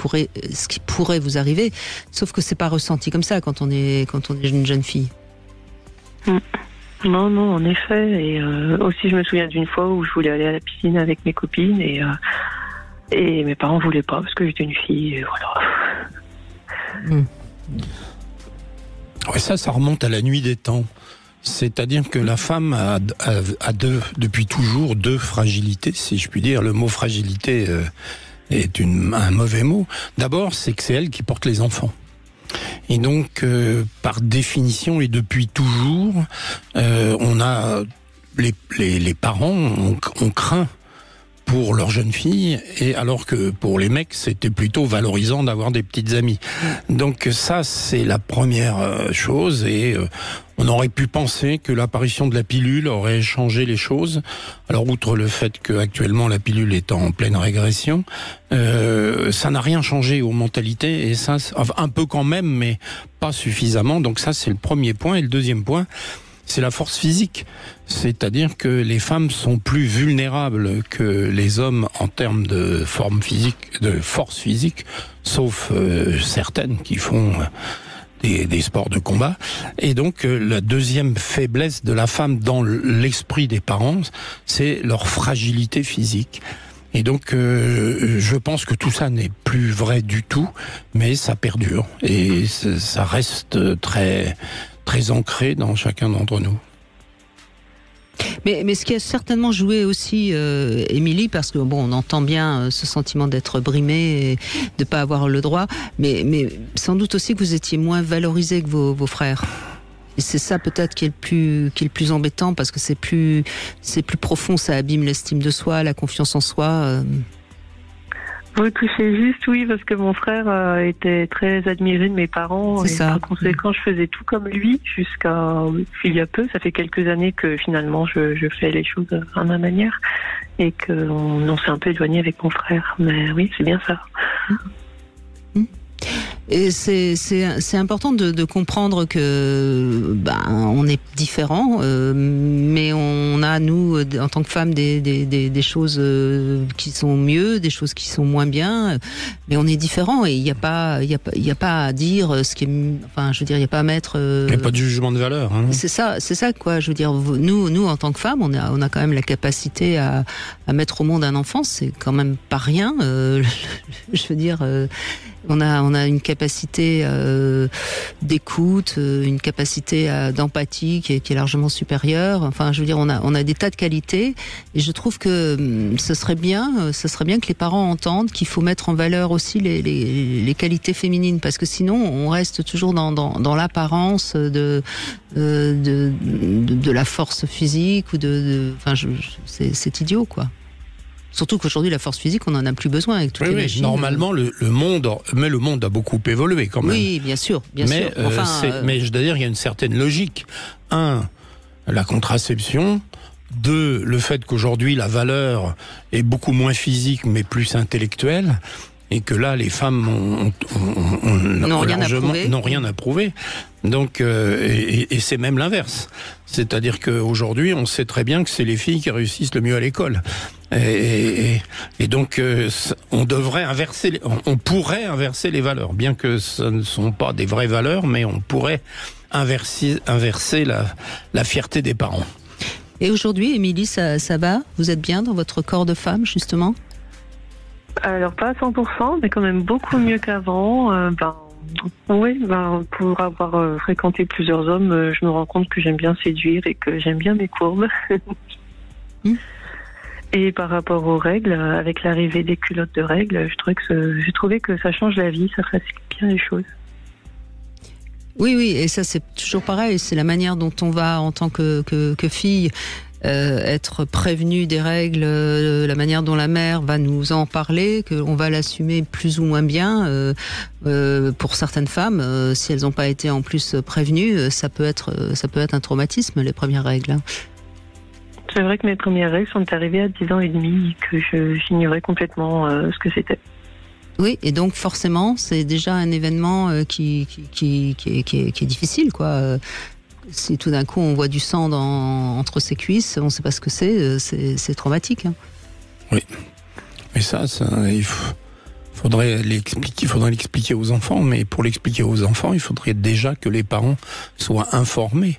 pourrait vous arriver. Sauf que c'est pas ressenti comme ça quand on est une jeune fille. Non, en effet. Et aussi je me souviens d'une fois où je voulais aller à la piscine avec mes copines et mes parents voulaient pas parce que j'étais une fille. Et voilà. Ouais, ça remonte à la nuit des temps. C'est-à-dire que la femme a depuis toujours deux fragilités, si je puis dire. Le mot fragilité est un mauvais mot. D'abord, c'est que c'est elle qui porte les enfants. Et donc, par définition et depuis toujours, on a les parents ont craint pour leurs jeunes filles, et alors que pour les mecs, c'était plutôt valorisant d'avoir des petites amies. Donc ça, c'est la première chose, et on aurait pu penser que l'apparition de la pilule aurait changé les choses. Alors, outre le fait qu'actuellement la pilule est en pleine régression, ça n'a rien changé aux mentalités, et ça, enfin, un peu quand même, mais pas suffisamment. Donc ça, c'est le premier point. Et le deuxième point, c'est la force physique. C'est-à-dire que les femmes sont plus vulnérables que les hommes en termes de forme physique, de force physique, sauf certaines qui font des sports de combat. Et donc, la deuxième faiblesse de la femme dans l'esprit des parents, c'est leur fragilité physique. Et donc, je pense que tout ça n'est plus vrai du tout, mais ça perdure. Et ça reste très ancré dans chacun d'entre nous. Mais ce qui a certainement joué aussi, Émilie, parce que bon, on entend bien ce sentiment d'être brimé et de pas avoir le droit, mais sans doute aussi que vous étiez moins valorisé que vos frères. Et c'est ça peut-être qui est le plus embêtant, parce que c'est plus profond, ça abîme l'estime de soi, la confiance en soi. Vous touchez juste, oui, parce que mon frère était très admiré de mes parents. C'est et ça. par conséquent, je faisais tout comme lui jusqu'à il y a peu. Ça fait quelques années que finalement je fais les choses à ma manière et qu'on s'est un peu éloigné avec mon frère. Mais oui, c'est bien ça. Et c'est important de comprendre que on est différents, mais on a, nous, en tant que femmes, des choses qui sont mieux, des choses qui sont moins bien, mais on est différents, et il n'y a pas à dire ce qui est, enfin, je veux dire, il n'y a pas à mettre. Il n'y a pas de jugement de valeur. Hein. C'est ça quoi. Je veux dire, nous en tant que femmes, on a quand même la capacité à mettre au monde un enfant. C'est quand même pas rien. Je veux dire. On a une capacité d'écoute, une capacité d'empathie qui est largement supérieure. Enfin, je veux dire, on a des tas de qualités, et je trouve que ce serait bien que les parents entendent qu'il faut mettre en valeur aussi les qualités féminines, parce que sinon on reste toujours dans l'apparence de la force physique ou enfin, c'est idiot, quoi. Surtout qu'aujourd'hui, la force physique, on n'en a plus besoin avec toutes les machines. Normalement, le monde a beaucoup évolué quand même. Oui, bien sûr. Mais je dois dire, il y a une certaine logique. 1, la contraception. 2, le fait qu'aujourd'hui, la valeur est beaucoup moins physique, mais plus intellectuelle. Et que là, les femmes n'ont rien à prouver. Donc, et c'est même l'inverse. C'est-à-dire qu'aujourd'hui, on sait très bien que c'est les filles qui réussissent le mieux à l'école. Et donc, on pourrait inverser les valeurs, bien que ce ne sont pas des vraies valeurs, mais on pourrait inverser la fierté des parents. Et aujourd'hui, Émilie, ça va ? Vous êtes bien dans votre corps de femme, justement ? Alors pas à 100%, mais quand même beaucoup mieux qu'avant. Pour avoir fréquenté plusieurs hommes, je me rends compte que j'aime bien séduire et que j'aime bien mes courbes. Et par rapport aux règles, avec l'arrivée des culottes de règles, j'ai trouvé que ça change la vie, ça facilite bien les choses. Oui, et ça c'est toujours pareil, c'est la manière dont on va en tant que fille être prévenue des règles, la manière dont la mère va nous en parler, qu'on va l'assumer plus ou moins bien. Pour certaines femmes, si elles n'ont pas été en plus prévenues, ça peut être un traumatisme, les premières règles. C'est vrai que mes premières règles sont arrivées à 10 ans et demi et que j'ignorais complètement ce que c'était. Oui, et donc forcément, c'est déjà un événement qui est difficile, quoi. Si tout d'un coup on voit du sang entre ses cuisses, on ne sait pas ce que c'est traumatique. Hein. Oui, mais ça il faudrait l'expliquer aux enfants, mais pour l'expliquer aux enfants, il faudrait déjà que les parents soient informés.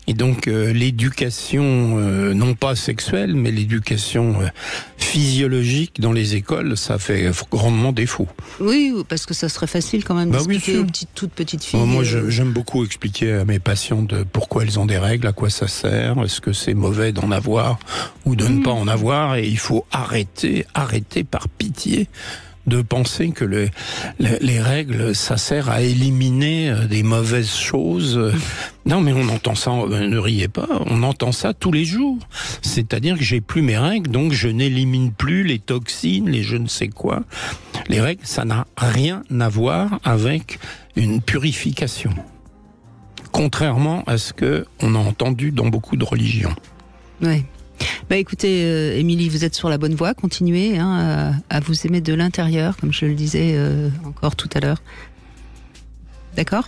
Et donc l'éducation, non pas sexuelle, mais l'éducation physiologique dans les écoles, ça fait grandement défaut. Oui, parce que ça serait facile quand même d'expliquer aux toutes petites filles. Moi, j'aime beaucoup expliquer à mes patientes pourquoi elles ont des règles, à quoi ça sert, est-ce que c'est mauvais d'en avoir ou de ne pas en avoir, et il faut arrêter par pitié de penser que les règles, ça sert à éliminer des mauvaises choses. Non, mais on entend ça, ne riez pas, on entend ça tous les jours. C'est-à-dire que j'ai plus mes règles, donc je n'élimine plus les toxines, les je ne sais quoi. Les règles, ça n'a rien à voir avec une purification. Contrairement à ce qu'on a entendu dans beaucoup de religions. Oui. Écoutez, Émilie, vous êtes sur la bonne voie. Continuez à vous aimer de l'intérieur, comme je le disais encore tout à l'heure. D'accord ?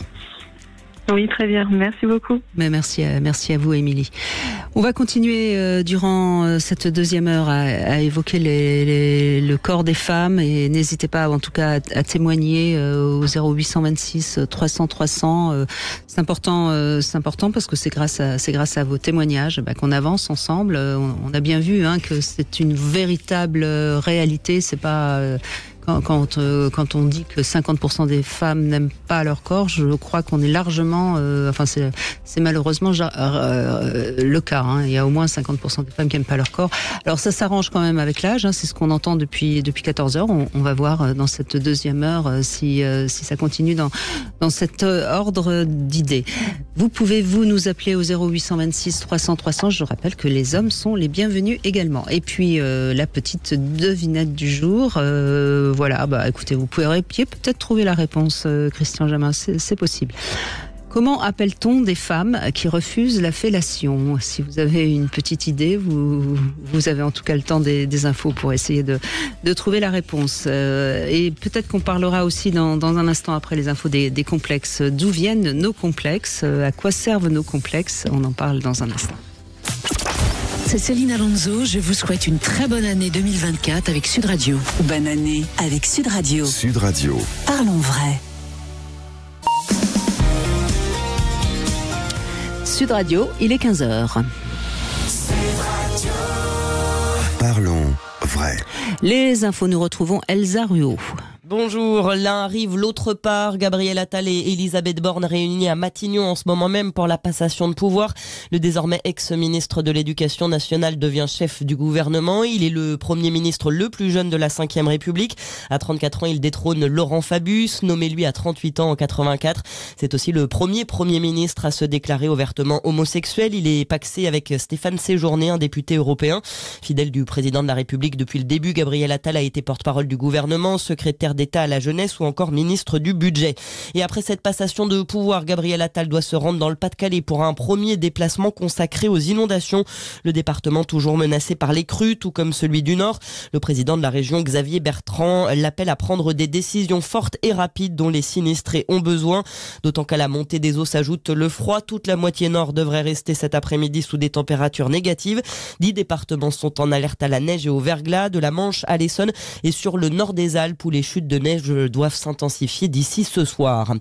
Oui, très bien. Merci beaucoup. Mais merci à vous, Émilie. On va continuer durant cette deuxième heure à évoquer le corps des femmes, et n'hésitez pas, en tout cas, à témoigner au 0826 300 300. C'est important parce que c'est grâce à vos témoignages qu'on avance ensemble. On a bien vu que c'est une véritable réalité. C'est pas quand on dit que 50% des femmes n'aiment pas leur corps, je crois qu'on est largement, c'est malheureusement le cas. Il y a au moins 50% des femmes qui n'aiment pas leur corps. Alors ça s'arrange quand même avec l'âge. C'est ce qu'on entend depuis 14 heures. On va voir dans cette deuxième heure si ça continue dans cet ordre d'idées. Vous pouvez nous appeler au 0826 300 300. Je rappelle que les hommes sont les bienvenus également. Et puis la petite devinette du jour. Voilà, écoutez, vous pouvez peut-être trouver la réponse, Christian Jamin, c'est possible. Comment appelle-t-on des femmes qui refusent la fellation ? Si vous avez une petite idée, vous avez en tout cas le temps des infos pour essayer de trouver la réponse. Et peut-être qu'on parlera aussi dans un instant après les infos des complexes. D'où viennent nos complexes ? À quoi servent nos complexes ? On en parle dans un instant. C'est Céline Alonso, je vous souhaite une très bonne année 2024 avec Sud Radio. Bonne année avec Sud Radio. Sud Radio. Parlons vrai. Sud Radio, il est 15h. Parlons vrai. Les infos, nous retrouvons Elsa Ruot. Bonjour, l'un arrive, l'autre part. Gabriel Attal et Elisabeth Borne réunis à Matignon en ce moment même pour la passation de pouvoir. Le désormais ex-ministre de l'Éducation nationale devient chef du gouvernement. Il est le premier ministre le plus jeune de la Ve République. À 34 ans, il détrône Laurent Fabius, nommé lui à 38 ans en 84. C'est aussi le premier ministre à se déclarer ouvertement homosexuel. Il est pacsé avec Stéphane Séjourné, un député européen. Fidèle du président de la République depuis le début, Gabriel Attal a été porte-parole du gouvernement, secrétaire d'État à la jeunesse ou encore ministre du budget. Et après cette passation de pouvoir, Gabriel Attal doit se rendre dans le Pas-de-Calais pour un premier déplacement consacré aux inondations. Le département toujours menacé par les crues, tout comme celui du Nord. Le président de la région, Xavier Bertrand, l'appelle à prendre des décisions fortes et rapides dont les sinistrés ont besoin. D'autant qu'à la montée des eaux s'ajoute le froid. Toute la moitié nord devrait rester cet après-midi sous des températures négatives. 10 départements sont en alerte à la neige et au verglas, de la Manche à l'Essonne et sur le nord des Alpes où les chutes de neige doivent s'intensifier d'ici ce soir.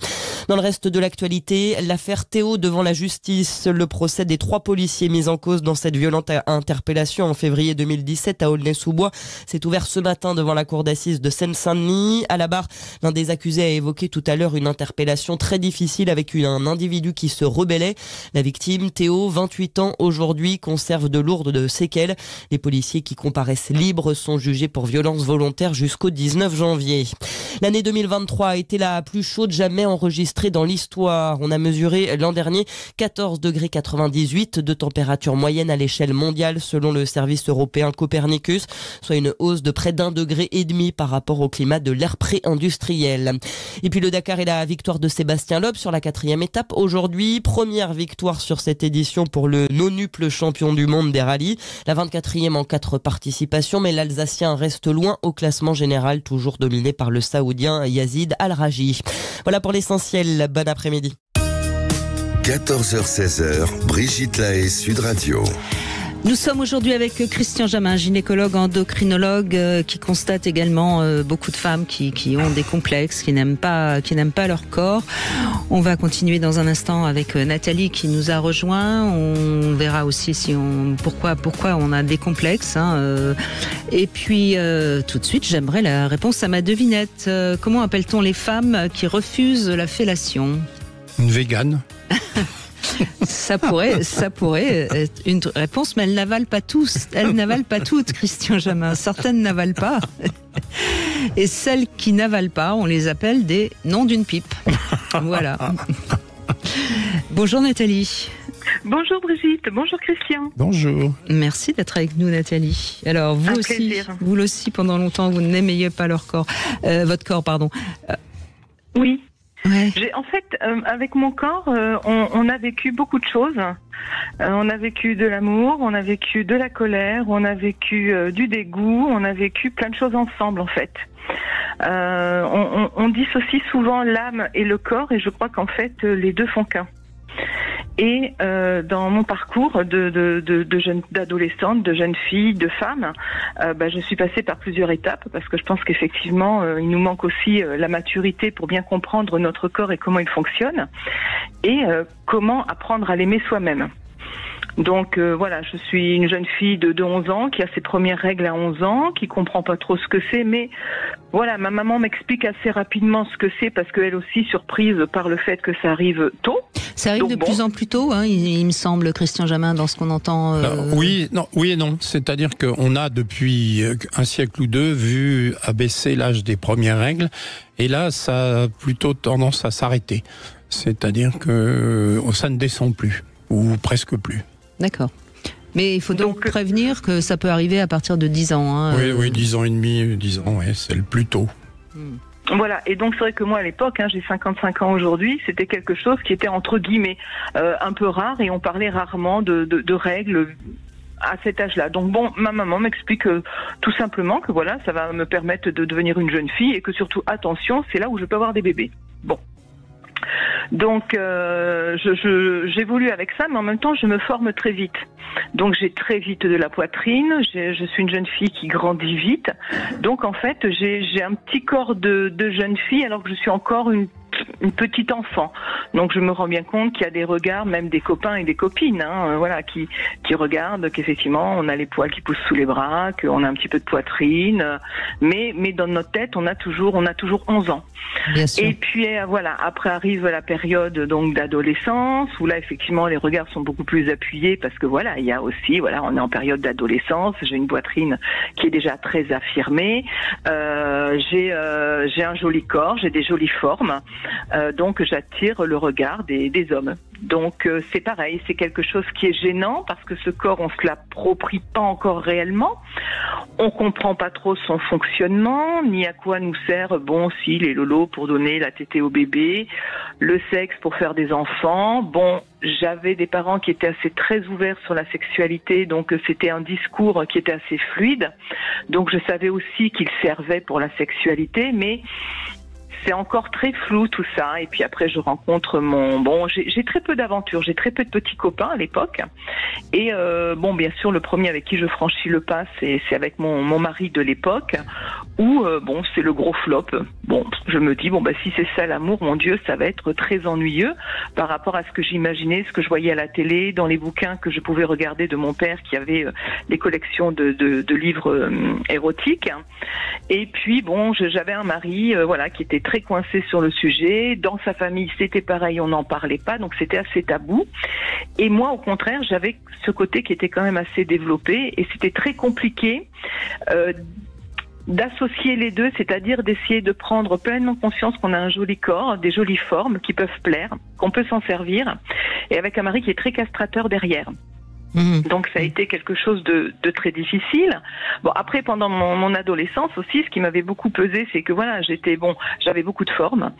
Dans le reste de l'actualité, l'affaire Théo devant la justice. Le procès des 3 policiers mis en cause dans cette violente interpellation en février 2017 à Aulnay-sous-Bois s'est ouvert ce matin devant la cour d'assises de Seine-Saint-Denis. À la barre, l'un des accusés a évoqué tout à l'heure une interpellation très difficile avec un individu qui se rebellait. La victime, Théo, 28 ans aujourd'hui, conserve de lourdes séquelles. Les policiers qui comparaissent libres sont jugés pour violence volontaire jusqu'au 19 janvier. L'année 2023 a été la plus chaude jamais enregistrée dans l'histoire. On a mesuré l'an dernier 14,98 degrés de température moyenne à l'échelle mondiale selon le service européen Copernicus, soit une hausse de près d'1,5 degré par rapport au climat de l'ère pré-industrielle. Et puis le Dakar et la victoire de Sébastien Loeb sur la 4e étape aujourd'hui. Première victoire sur cette édition pour le nonuple champion du monde des rallyes. La 24e en 4 participations, mais l'Alsacien reste loin au classement général, toujours dominé par le Saoudien Yazid Al-Raji. Voilà pour l'essentiel. Bon après-midi. 14h-16h, Brigitte Lahaie, Sud Radio. Nous sommes aujourd'hui avec Christian Jamin, gynécologue, endocrinologue, qui constate également beaucoup de femmes qui ont des complexes, qui n'aiment pas leur corps. On va continuer dans un instant avec Nathalie qui nous a rejoint. On verra aussi pourquoi on a des complexes. Et puis tout de suite, j'aimerais la réponse à ma devinette. Comment appelle-t-on les femmes qui refusent la fellation ? Une végane. Ça pourrait être une réponse, mais elles n'avalent pas tous. Elles n'avalent pas toutes, Christian Jamin. Certaines n'avalent pas. Et celles qui n'avalent pas, on les appelle des noms d'une pipe. Voilà. Bonjour Nathalie. Bonjour Brigitte, bonjour Christian. Bonjour. Merci d'être avec nous Nathalie. Alors vous aussi, pendant longtemps, vous n'aimiez pas votre corps, pardon. Oui. Ouais. En fait, avec mon corps, on a vécu beaucoup de choses. On a vécu de l'amour, on a vécu de la colère, on a vécu du dégoût, on a vécu plein de choses ensemble en fait. On dissocie souvent l'âme et le corps et je crois qu'en fait les deux font qu'un. Et dans mon parcours d'adolescente, de jeune fille, de femme, je suis passée par plusieurs étapes parce que je pense qu'effectivement, il nous manque aussi la maturité pour bien comprendre notre corps et comment il fonctionne et comment apprendre à l'aimer soi-même. Donc voilà, je suis une jeune fille de 11 ans qui a ses premières règles à 11 ans, qui comprend pas trop ce que c'est, mais voilà, ma maman m'explique assez rapidement ce que c'est parce qu'elle aussi surprise par le fait que ça arrive tôt. Ça arrive de plus en plus tôt, il me semble, Christian Jamin, dans ce qu'on entend. Oui et non. C'est-à-dire qu'on a depuis un siècle ou deux vu abaisser l'âge des premières règles, et là, ça a plutôt tendance à s'arrêter. C'est-à-dire que ça ne descend plus, ou presque plus. D'accord. Mais il faut donc prévenir que ça peut arriver à partir de 10 ans. Oui, 10 ans et demi, 10 ans, c'est le plus tôt. Voilà, et donc c'est vrai que moi à l'époque, j'ai 55 ans aujourd'hui, c'était quelque chose qui était entre guillemets un peu rare et on parlait rarement de règles à cet âge-là. Donc bon, ma maman m'explique tout simplement que voilà, ça va me permettre de devenir une jeune fille et que surtout, attention, c'est là où je peux avoir des bébés. Bon. Donc j'évolue avec ça, mais en même temps je me forme très vite. Donc j'ai très vite de la poitrine, je suis une jeune fille qui grandit vite. Donc en fait j'ai un petit corps de jeune fille alors que je suis encore une petite enfant. Donc je me rends bien compte qu'il y a des regards, même des copains et des copines, qui regardent qu'effectivement on a les poils qui poussent sous les bras, qu'on a un petit peu de poitrine, mais dans notre tête on a toujours 11 ans. Bien sûr. Et puis voilà, après arrive la période donc d'adolescence où là effectivement les regards sont beaucoup plus appuyés parce que voilà, il y a aussi on est en période d'adolescence, j'ai une poitrine qui est déjà très affirmée, j'ai un joli corps, j'ai des jolies formes. Donc j'attire le regard des hommes. Donc c'est pareil, c'est quelque chose qui est gênant parce que ce corps on se l'approprie pas encore réellement. On comprend pas trop son fonctionnement, ni à quoi nous sert les lolos pour donner la tétée au bébé, le sexe pour faire des enfants. Bon, j'avais des parents qui étaient assez très ouverts sur la sexualité, donc c'était un discours qui était assez fluide. Donc je savais aussi qu'il servait pour la sexualité, mais c'est encore très flou tout ça. Et puis après je rencontre j'ai très peu d'aventures, j'ai très peu de petits copains à l'époque. Et bien sûr le premier avec qui je franchis le pas c'est avec mon mari de l'époque où c'est le gros flop. Bon, je me dis si c'est ça l'amour, mon Dieu, ça va être très ennuyeux par rapport à ce que j'imaginais, ce que je voyais à la télé, dans les bouquins que je pouvais regarder de mon père qui avait des collections de livres érotiques. Et puis j'avais un mari qui était très coincé sur le sujet. Dans sa famille, c'était pareil, on n'en parlait pas, donc c'était assez tabou. Et moi, au contraire, j'avais ce côté qui était quand même assez développé et c'était très compliqué d'associer les deux, c'est-à-dire d'essayer de prendre pleinement conscience qu'on a un joli corps, des jolies formes qui peuvent plaire, qu'on peut s'en servir, et avec un mari qui est très castrateur derrière. Donc ça a été quelque chose de très difficile. Bon, après pendant mon adolescence aussi, ce qui m'avait beaucoup pesé, c'est que j'avais beaucoup de formes,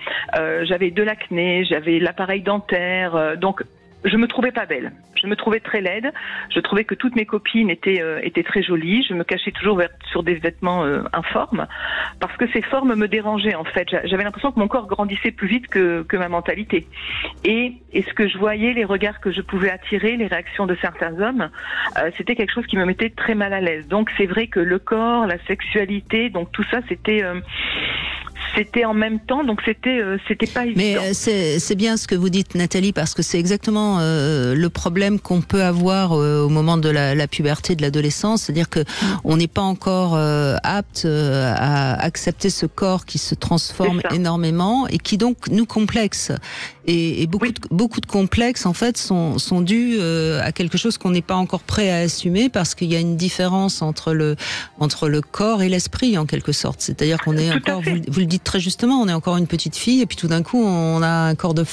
j'avais de l'acné, j'avais l'appareil dentaire, donc je me trouvais pas belle. Je me trouvais très laide. Je trouvais que toutes mes copines étaient très jolies. Je me cachais toujours sur des vêtements informes parce que ces formes me dérangeaient en fait. J'avais l'impression que mon corps grandissait plus vite que ma mentalité. Et ce que je voyais, les regards que je pouvais attirer, les réactions de certains hommes, c'était quelque chose qui me mettait très mal à l'aise. Donc c'est vrai que le corps, la sexualité, donc tout ça, c'était en même temps, donc c'était pas évident. Mais c'est bien ce que vous dites, Nathalie, parce que c'est exactement le problème qu'on peut avoir au moment de la puberté, de l'adolescence, c'est-à-dire que on n'est pas encore apte à accepter ce corps qui se transforme énormément et qui donc nous complexe. Et beaucoup de complexes en fait sont dus à quelque chose qu'on n'est pas encore prêt à assumer parce qu'il y a une différence entre le corps et l'esprit en quelque sorte. C'est-à-dire qu'on est encore, vous le dites très justement, on est encore une petite fille et puis tout d'un coup on a un corps de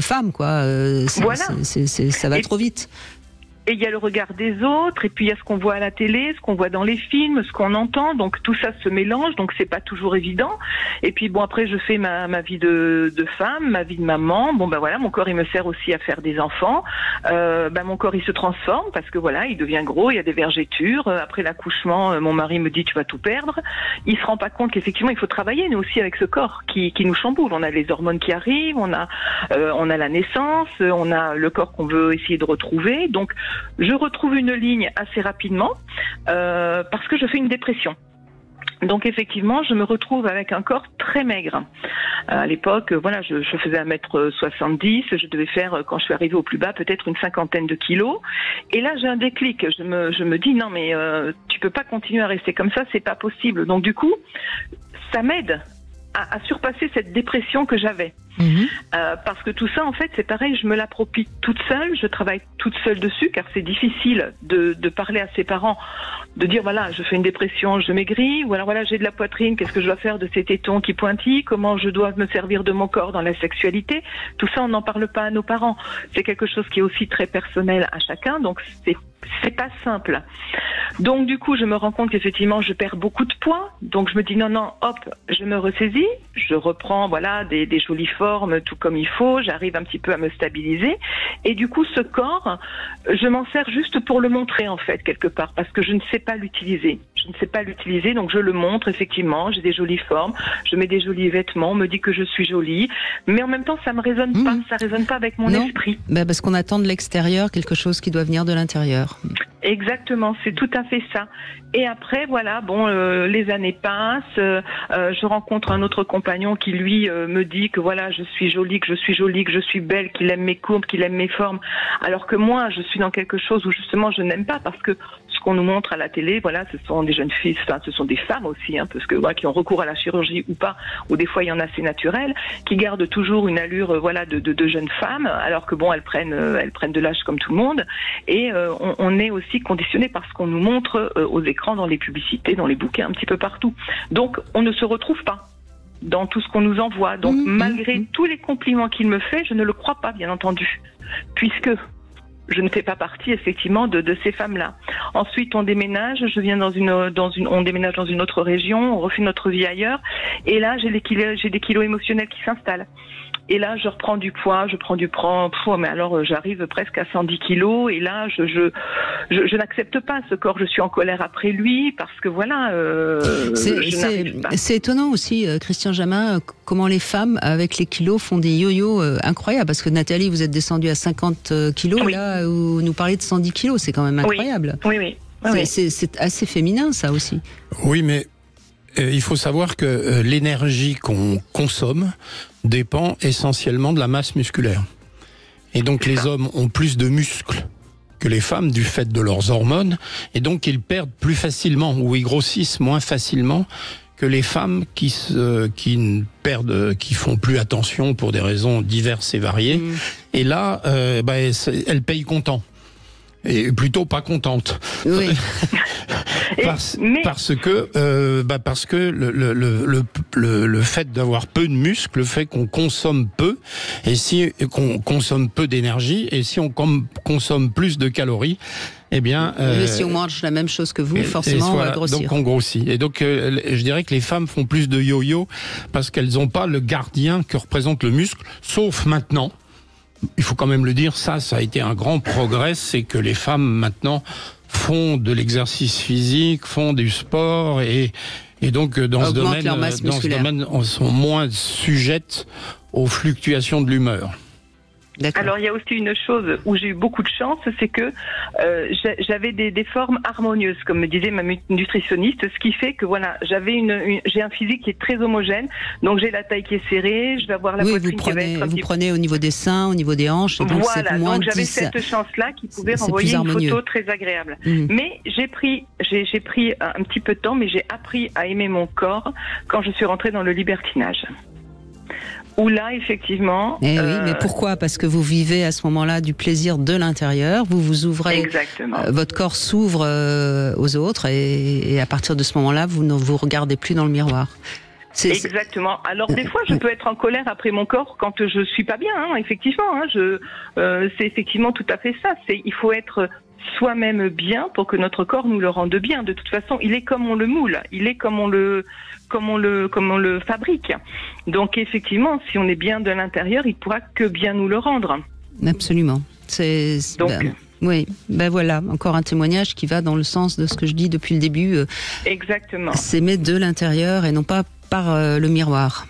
femme quoi. Ça va trop vite. Et il y a le regard des autres, et puis il y a ce qu'on voit à la télé, ce qu'on voit dans les films, ce qu'on entend, donc tout ça se mélange, donc c'est pas toujours évident. Et puis bon, après je fais ma vie de femme, ma vie de maman. Bon ben voilà, mon corps il me sert aussi à faire des enfants. Mon corps il se transforme parce que voilà, il devient gros, il y a des vergetures. Après l'accouchement, mon mari me dit tu vas tout perdre. Il se rend pas compte qu'effectivement il faut travailler nous aussi avec ce corps qui nous chamboule. On a les hormones qui arrivent, on a la naissance, on a le corps qu'on veut essayer de retrouver. Donc je retrouve une ligne assez rapidement parce que je fais une dépression. Donc effectivement, je me retrouve avec un corps très maigre. À l'époque, voilà, je faisais 1m70, je devais faire, quand je suis arrivée au plus bas, peut-être une 50aine de kilos. Et là, j'ai un déclic. Je me dis non, mais tu peux pas continuer à rester comme ça, c'est pas possible. Donc du coup, ça m'aide à surpasser cette dépression que j'avais. Parce que tout ça, en fait, c'est pareil, je me l'approprie toute seule, je travaille toute seule dessus, car c'est difficile de parler à ses parents, de dire, voilà, je fais une dépression, je maigris, ou alors, voilà, j'ai de la poitrine, qu'est-ce que je dois faire de ces tétons qui pointillent, comment je dois me servir de mon corps dans la sexualité. Tout ça, on n'en parle pas à nos parents. C'est quelque chose qui est aussi très personnel à chacun, donc c'est pas simple. Donc, du coup, je me rends compte qu'effectivement, je perds beaucoup de poids, donc je me dis, non, hop, je me ressaisis, je reprends, voilà, des jolies formes, tout comme il faut, j'arrive un petit peu à me stabiliser, et du coup, ce corps, je m'en sers juste pour le montrer, en fait, quelque part, parce que je ne sais pas l'utiliser. Je ne sais pas l'utiliser, donc je le montre, effectivement, j'ai des jolies formes, je mets des jolis vêtements, on me dit que je suis jolie, mais en même temps, ça me résonne pas, ça résonne pas avec mon esprit. Parce qu'on attend de l'extérieur quelque chose qui doit venir de l'intérieur. Exactement, c'est tout à fait ça. Et après, voilà, bon, les années passent, je rencontre un autre compagnon qui, lui, me dit que voilà, je suis jolie, que je suis belle, qu'il aime mes courbes, qu'il aime mes formes, alors que moi, je suis dans quelque chose où justement je n'aime pas, parce que ce qu'on nous montre à la télé, voilà, ce sont des jeunes filles, enfin, ce sont des femmes aussi, hein, parce que voilà, qui ont recours à la chirurgie ou pas, ou des fois il y en a, c'est naturel, qui gardent toujours une allure, voilà, de jeunes femmes, alors que bon, elles prennent de l'âge comme tout le monde, et on est aussi conditionné par ce qu'on nous montre aux écrans, dans les publicités, dans les bouquins, un petit peu partout. Donc, on ne se retrouve pas dans tout ce qu'on nous envoie. Donc, malgré tous les compliments qu'il me fait, je ne le crois pas, bien entendu, puisque je ne fais pas partie, effectivement, de ces femmes-là. Ensuite, on déménage, on déménage dans une autre région, on refait notre vie ailleurs, et là, j'ai des kilos émotionnels qui s'installent. Et là, je reprends du poids, mais alors j'arrive presque à 110 kilos, et là, je n'accepte pas ce corps, je suis en colère après lui, parce que voilà, je n'arrive pas. C'est étonnant aussi, Christian Jamin, comment les femmes, avec les kilos, font des yo-yo incroyables, parce que Nathalie, vous êtes descendue à 50 kilos, oui. Là, où nous parlez de 110 kilos, c'est quand même incroyable. Oui. C'est assez féminin, ça aussi. Oui, mais il faut savoir que l'énergie qu'on consomme dépend essentiellement de la masse musculaire. Et donc les hommes ont plus de muscles que les femmes du fait de leurs hormones, et donc ils perdent plus facilement, ou ils grossissent moins facilement que les femmes qui font plus attention pour des raisons diverses et variées. Et là, elles payent comptant. Et plutôt pas contente. Oui. parce que le fait d'avoir peu de muscles, le fait qu'on consomme peu, et qu'on consomme peu d'énergie, et si on consomme plus de calories, eh bien, si on mange la même chose que vous, forcément, on va grossir. Donc on grossit. Et donc, je dirais que les femmes font plus de yo-yo parce qu'elles n'ont pas le gardien que représente le muscle, sauf maintenant. il faut quand même le dire, ça a été un grand progrès, c'est que les femmes maintenant font de l'exercice physique, font du sport et donc dans ce domaine, on sont moins sujettes aux fluctuations de l'humeur. Alors il y a aussi une chose où j'ai eu beaucoup de chance, c'est que j'avais des formes harmonieuses, comme me disait ma nutritionniste, ce qui fait que voilà, j'ai un physique qui est très homogène, donc j'ai la taille qui est serrée, je vais avoir la poitrine qui va être vous prenez au niveau des seins, au niveau des hanches, et donc voilà, c'est moins donc j'avais 10, cette chance-là qui pouvait renvoyer une photo très agréable. Mais j'ai pris un petit peu de temps, mais j'ai appris à aimer mon corps quand je suis rentrée dans le libertinage. Où là, effectivement... oui, mais pourquoi ? Parce que vous vivez à ce moment-là du plaisir de l'intérieur, vous vous ouvrez... Exactement. Votre corps s'ouvre aux autres et à partir de ce moment-là, vous ne vous regardez plus dans le miroir. Exactement. Alors des fois, je peux être en colère après mon corps quand je suis pas bien, hein, effectivement. C'est effectivement tout à fait ça. Il faut être soi-même bien pour que notre corps nous le rende bien. De toute façon, il est comme on le moule, il est comme on le fabrique. Donc effectivement, si on est bien de l'intérieur, il pourra que bien nous le rendre. Absolument. Oui, voilà, encore un témoignage qui va dans le sens de ce que je dis depuis le début. Exactement. S'aimer de l'intérieur et non pas par le miroir.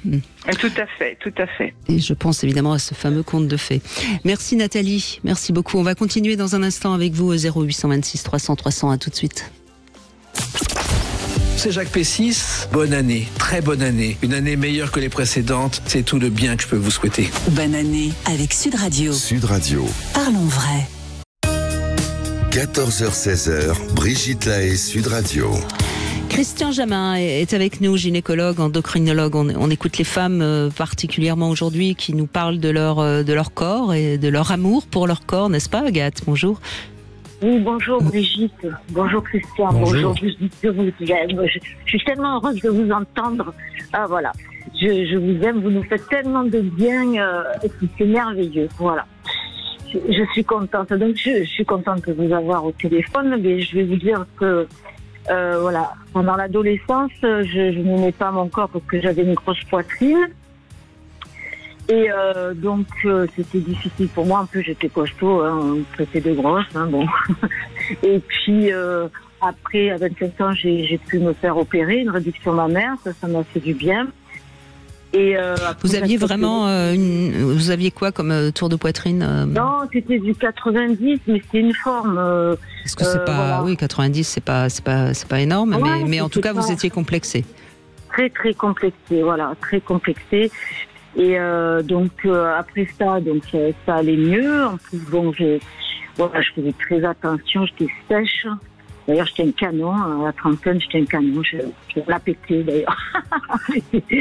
Tout à fait, tout à fait. Et je pense évidemment à ce fameux conte de fées. Merci Nathalie, merci beaucoup. On va continuer dans un instant avec vous au 0826 300 300. À tout de suite. C'est Jacques Pessis. Bonne année, très bonne année. Une année meilleure que les précédentes. C'est tout le bien que je peux vous souhaiter. Bonne année avec Sud Radio. Sud Radio. Parlons vrai. 14h-16h, Brigitte Lahaie, Sud Radio. Christian Jamin est avec nous, gynécologue, endocrinologue. On écoute les femmes particulièrement aujourd'hui qui nous parlent de leur corps et de leur amour pour leur corps, n'est-ce pas Agathe ? Bonjour. Oui, bonjour Brigitte. Bonjour Christian. Bonjour Brigitte. Je suis tellement heureuse de vous entendre. Ah voilà, je vous aime, vous nous faites tellement de bien, c'est merveilleux. Voilà. Je suis contente. Donc je suis contente de vous avoir au téléphone, mais je vais vous dire que voilà, pendant l'adolescence, je n'aimais pas mon corps parce que j'avais une grosse poitrine. Et donc c'était difficile pour moi, un peu j'étais costaud, on me traitait de grosse, bon. Et puis après, à 25 ans, j'ai pu me faire opérer, une réduction mammaire, ça m'a fait du bien. Et vous aviez vraiment vous aviez quoi comme tour de poitrine Non, c'était du 90, mais c'était une forme. Parce que c'est pas, oui, 90, c'est pas énorme, ouais, mais en tout cas, vous étiez complexé. Très très complexé, voilà, très complexé. Et donc après ça, donc ça allait mieux. En plus, bon, je faisais très attention, j'étais sèche. D'ailleurs, j'étais un canon, à la trentaine, j'étais un canon, je la pétais d'ailleurs.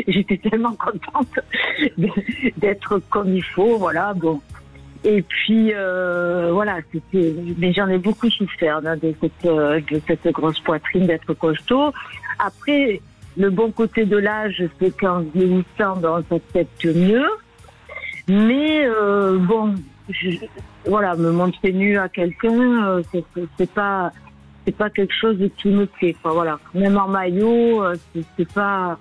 J'étais tellement contente d'être comme il faut, voilà, bon. Et puis, voilà, mais j'en ai beaucoup souffert de cette grosse poitrine, d'être costaud. Après, le bon côté de l'âge, c'est qu'en vieillissant, ça se fait mieux. Mais, bon, voilà, me montrer nu à quelqu'un, c'est pas quelque chose qui me plaît, quoi, voilà. Même en maillot, c'est pas,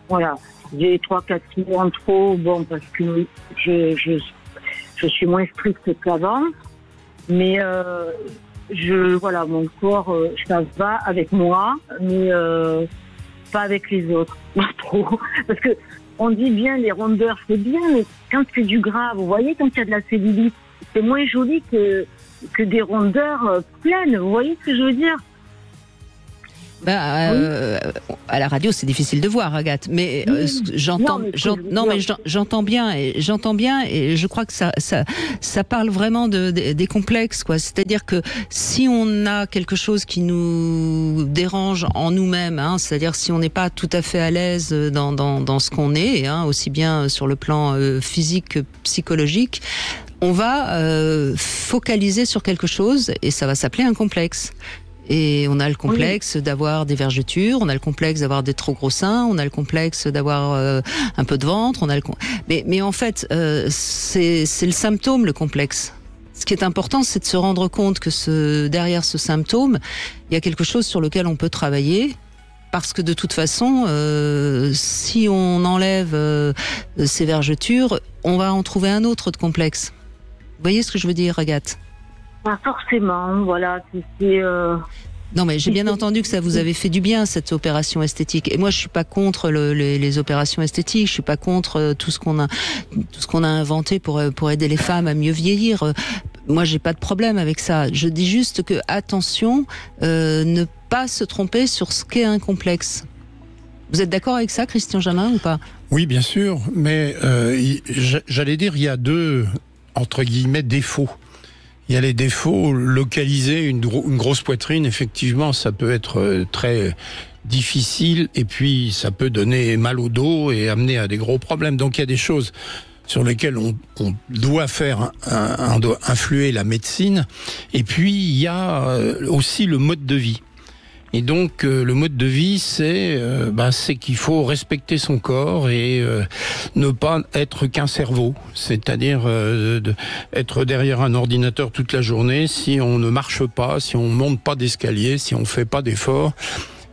voilà. J'ai 3-4 kilos en trop, bon, parce que je suis moins stricte qu'avant. Mais, voilà, mon corps, ça va avec moi, mais, pas avec les autres. Pas trop. Parce que, on dit bien, les rondeurs, c'est bien, mais quand c'est du gras, vous voyez, quand il y a de la cellulite, c'est moins joli que des rondeurs pleines. Vous voyez ce que je veux dire? À la radio, c'est difficile de voir, Agathe, mais j'entends bien et je crois que ça parle vraiment des complexes, quoi. C'est-à-dire que si on a quelque chose qui nous dérange en nous-mêmes, c'est-à-dire si on n'est pas tout à fait à l'aise dans ce qu'on est, aussi bien sur le plan physique que psychologique, on va focaliser sur quelque chose et ça va s'appeler un complexe. Et on a le complexe d'avoir des vergetures, on a le complexe d'avoir des trop gros seins, on a le complexe d'avoir un peu de ventre, mais en fait, c'est le symptôme, le complexe. Ce qui est important, c'est de se rendre compte que derrière ce symptôme, il y a quelque chose sur lequel on peut travailler. Parce que de toute façon, si on enlève ces vergetures, on va en trouver un autre de complexe. Vous voyez ce que je veux dire, Agathe? Pas forcément, voilà. Non, mais j'ai bien entendu que ça vous avait fait du bien, cette opération esthétique. Et moi, je suis pas contre les opérations esthétiques. Je suis pas contre tout ce qu'on a inventé pour aider les femmes à mieux vieillir. Moi, j'ai pas de problème avec ça. Je dis juste que attention, ne pas se tromper sur ce qu'est un complexe. Vous êtes d'accord avec ça, Christian Jamin, ou pas? Oui, bien sûr, mais j'allais dire, il y a deux, entre guillemets, défauts. Il y a les défauts localisés, une grosse poitrine, effectivement, ça peut être très difficile, et puis ça peut donner mal au dos et amener à des gros problèmes. Donc il y a des choses sur lesquelles on doit faire, on doit influer la médecine, et puis il y a aussi le mode de vie. Et donc le mode de vie, c'est qu'il faut respecter son corps et ne pas être qu'un cerveau, c'est-à-dire être derrière un ordinateur toute la journée. Si on ne marche pas, si on monte pas d'escalier, si on fait pas d'efforts,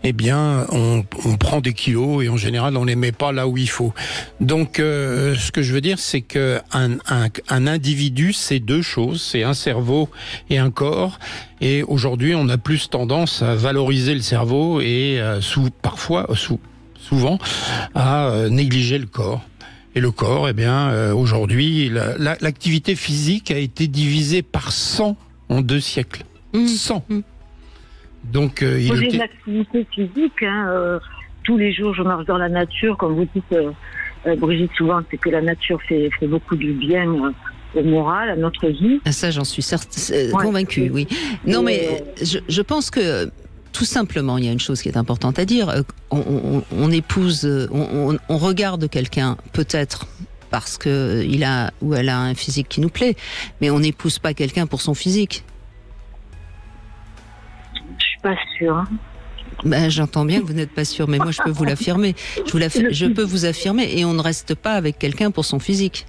eh bien, on prend des kilos et en général, on les met pas là où il faut. Donc, ce que je veux dire, c'est que un individu, c'est deux choses, c'est un cerveau et un corps. Et aujourd'hui, on a plus tendance à valoriser le cerveau et souvent à négliger le corps. Et le corps, eh bien, aujourd'hui, l'activité physique a été divisée par 100 en 2 siècles. 100. Donc, moi, j'ai une activité physique. Tous les jours, je marche dans la nature. Comme vous dites, Brigitte, souvent, c'est que la nature fait beaucoup de bien au moral, à notre vie. Ça, j'en suis convaincue, oui. Non, mais je pense que, tout simplement, il y a une chose qui est importante à dire. On épouse, on regarde quelqu'un, peut-être parce qu'il a ou elle a un physique qui nous plaît, mais on n'épouse pas quelqu'un pour son physique. Pas sûr. J'entends bien que vous n'êtes pas sûr, mais moi je peux vous l'affirmer. Je peux vous affirmer, et on ne reste pas avec quelqu'un pour son physique.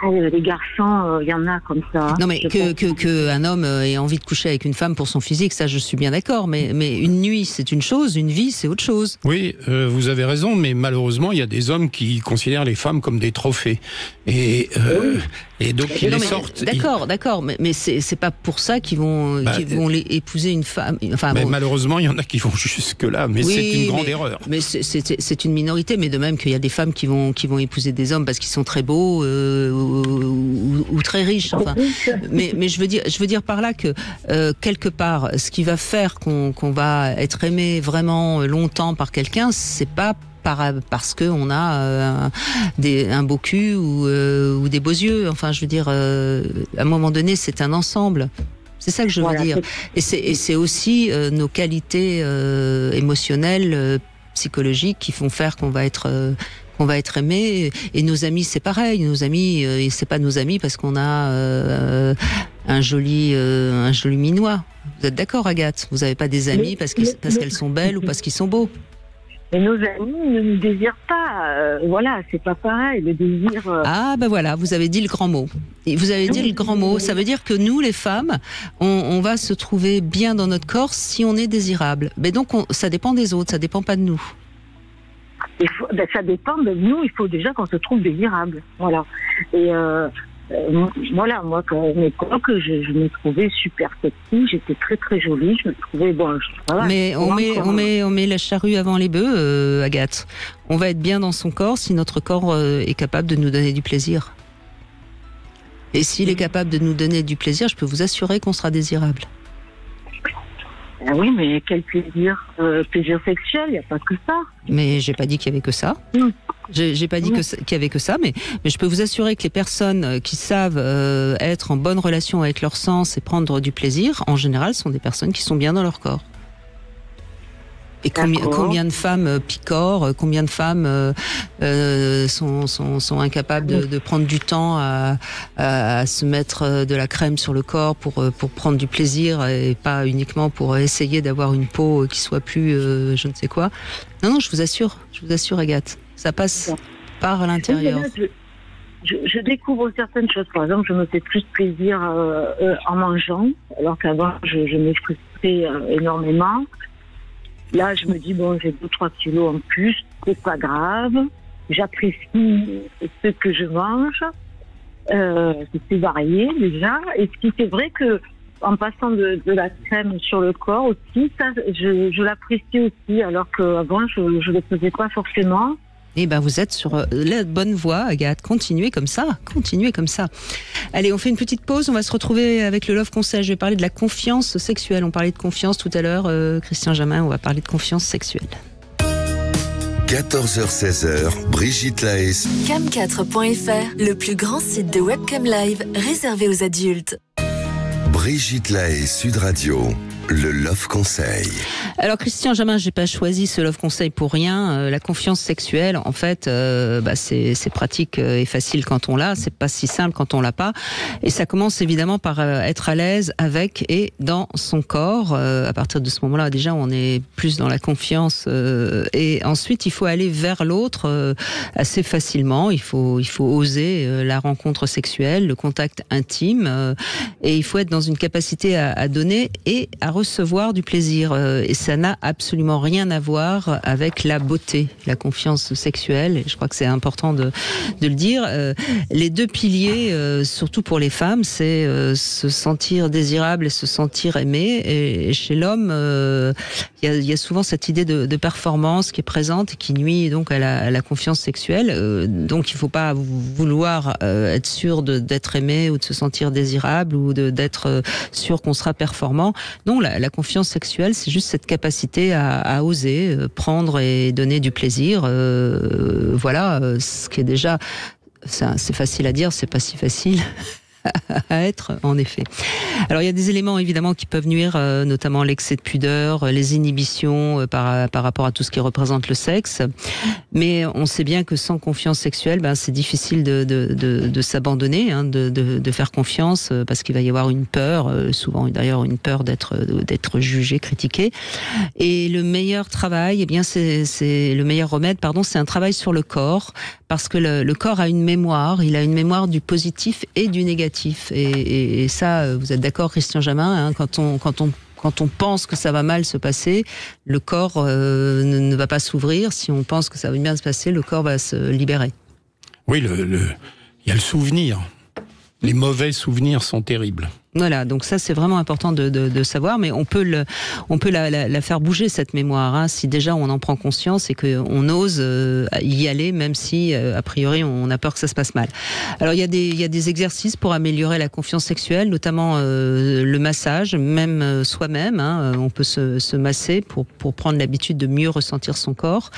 Les garçons, il y en a comme ça. Non, mais que un homme ait envie de coucher avec une femme pour son physique, ça je suis bien d'accord, mais une nuit c'est une chose, une vie c'est autre chose. Oui, vous avez raison, mais malheureusement il y a des hommes qui considèrent les femmes comme des trophées. Et donc ils les sortent. D'accord, mais c'est pas pour ça qu'ils vont épouser une femme. Enfin, malheureusement il y en a qui vont jusque là, mais c'est une grande erreur. Mais c'est une minorité, mais de même qu'il y a des femmes qui vont épouser des hommes parce qu'ils sont très beaux ou très riches. Enfin, mais je veux dire par là que quelque part, ce qui va faire qu'on va être aimé vraiment longtemps par quelqu'un, c'est pas parce qu'on a un beau cul ou des beaux yeux. Enfin, je veux dire, à un moment donné, c'est un ensemble. C'est ça que je veux dire. Et c'est aussi nos qualités émotionnelles, psychologiques, qui font faire qu'on va être aimé. Et nos amis, c'est pareil. Nos amis, c'est pas nos amis parce qu'on a un joli minois. Vous êtes d'accord, Agathe? Vous n'avez pas des amis parce qu'elles sont belles ou parce qu'ils sont beaux? Mais nos amis ne nous désirent pas. Voilà, c'est pas pareil. Le désir. Ah, ben voilà, vous avez dit le grand mot. Vous avez dit le grand mot. Ça veut dire que nous, les femmes, on va se trouver bien dans notre corps si on est désirable. Mais donc, ça dépend des autres, ça dépend pas de nous. Ça dépend de nous. Il faut déjà qu'on se trouve désirable. Voilà. Et voilà, moi, quand à l'époque, je me trouvais super sexy, j'étais très très jolie, je me trouvais voilà. Mais on met la charrue avant les bœufs, Agathe. On va être bien dans son corps si notre corps est capable de nous donner du plaisir. Et s'il est capable de nous donner du plaisir, je peux vous assurer qu'on sera désirable. Ah oui, mais quel plaisir? Plaisir sexuel, il n'y a pas que ça. Mais j'ai pas dit qu'il y avait que ça. J'ai pas dit qu'il y avait que ça, mais je peux vous assurer que les personnes qui savent être en bonne relation avec leur sens et prendre du plaisir, en général, sont des personnes qui sont bien dans leur corps. Et combien de femmes picorent, combien de femmes sont incapables de prendre du temps à se mettre de la crème sur le corps pour prendre du plaisir et pas uniquement pour essayer d'avoir une peau qui soit plus je ne sais quoi. Non, je vous assure, Agathe, ça passe par l'intérieur. Je découvre certaines choses. Par exemple, je me fais plus plaisir en mangeant, alors qu'avant, je me frustrais énormément. Là, je me dis, j'ai 2-3 kilos en plus, c'est pas grave. J'apprécie ce que je mange. C'est varié déjà. Et puis c'est vrai que en passant de la crème sur le corps aussi, ça, je l'apprécie aussi, alors qu'avant je le faisais pas forcément. Eh ben, vous êtes sur la bonne voie, Agathe. Continuez comme ça. Allez, on fait une petite pause. On va se retrouver avec le Love Conseil. Je vais parler de la confiance sexuelle. On parlait de confiance tout à l'heure, Christian Jamin. On va parler de confiance sexuelle. 14h-16h, Brigitte Lahaie. Cam4.fr, le plus grand site de webcam live réservé aux adultes. Brigitte Lahaie, Sud Radio. Le Love Conseil. Alors Christian Jamin, j'ai pas choisi ce Love Conseil pour rien. La confiance sexuelle, en fait, c'est pratique et facile quand on l'a. C'est pas si simple quand on l'a pas. Et ça commence évidemment par être à l'aise avec et dans son corps. À partir de ce moment-là, déjà, on est plus dans la confiance. Et ensuite, il faut aller vers l'autre assez facilement. Il faut oser la rencontre sexuelle, le contact intime. Et il faut être dans une capacité à donner et à recevoir du plaisir. Et ça n'a absolument rien à voir avec la beauté, la confiance sexuelle. Et je crois que c'est important de le dire. Les deux piliers, surtout pour les femmes, c'est se sentir désirable et se sentir aimé. Et chez l'homme, il y a souvent cette idée de performance qui est présente et qui nuit donc à la confiance sexuelle. Donc il ne faut pas vouloir être sûr d'être aimé ou de se sentir désirable ou d'être sûr qu'on sera performant. Non, la confiance sexuelle, c'est juste cette capacité à oser prendre et donner du plaisir. Voilà, ce qui est déjà, c'est facile à dire, c'est pas si facile à être, en effet. Alors, il y a des éléments, évidemment, qui peuvent nuire, notamment l'excès de pudeur, les inhibitions par rapport à tout ce qui représente le sexe. Mais on sait bien que sans confiance sexuelle, c'est difficile de s'abandonner, de faire confiance, parce qu'il va y avoir une peur, souvent d'ailleurs une peur d'être jugé, critiqué. Et le meilleur travail, le meilleur remède, c'est un travail sur le corps, parce que le corps a une mémoire, il a une mémoire du positif et du négatif. Et ça, vous êtes d'accord, Christian Jamin, quand on pense que ça va mal se passer, le corps ne va pas s'ouvrir. Si on pense que ça va bien se passer, le corps va se libérer. Oui, il y a le souvenir. Les mauvais souvenirs sont terribles. Voilà, donc ça c'est vraiment important de savoir, mais on peut la faire bouger, cette mémoire, si déjà on en prend conscience et qu'on ose y aller, même si a priori on a peur que ça se passe mal. Alors il y a des exercices pour améliorer la confiance sexuelle, notamment le massage, même soi-même, on peut se masser pour prendre l'habitude de mieux ressentir son corps.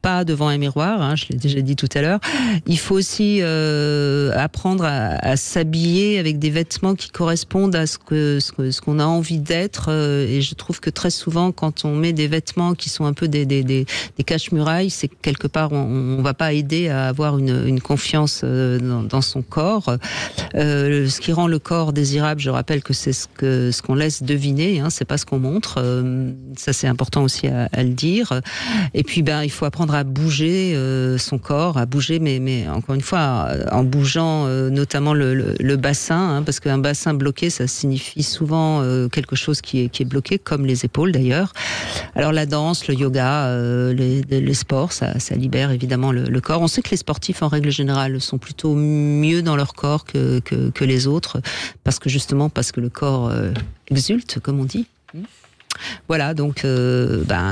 Pas devant un miroir, je l'ai déjà dit tout à l'heure. Il faut aussi apprendre à s'habiller avec des vêtements qui correspondent à ce qu'on a envie d'être. Et je trouve que très souvent, quand on met des vêtements qui sont un peu des cache-murailles, c'est que quelque part on va pas aider à avoir une confiance dans son corps. Ce qui rend le corps désirable, je rappelle que c'est ce qu'on laisse deviner, c'est pas ce qu'on montre. Ça c'est important aussi à le dire. Et puis il faut apprendre à bouger son corps, à bouger, mais encore une fois, en bougeant notamment le bassin, parce qu'un bassin bloqué, ça signifie souvent quelque chose qui est bloqué, comme les épaules d'ailleurs. Alors la danse, le yoga, les sports, ça libère évidemment le corps. On sait que les sportifs, en règle générale, sont plutôt mieux dans leur corps que les autres, parce que le corps exulte, comme on dit. Voilà, donc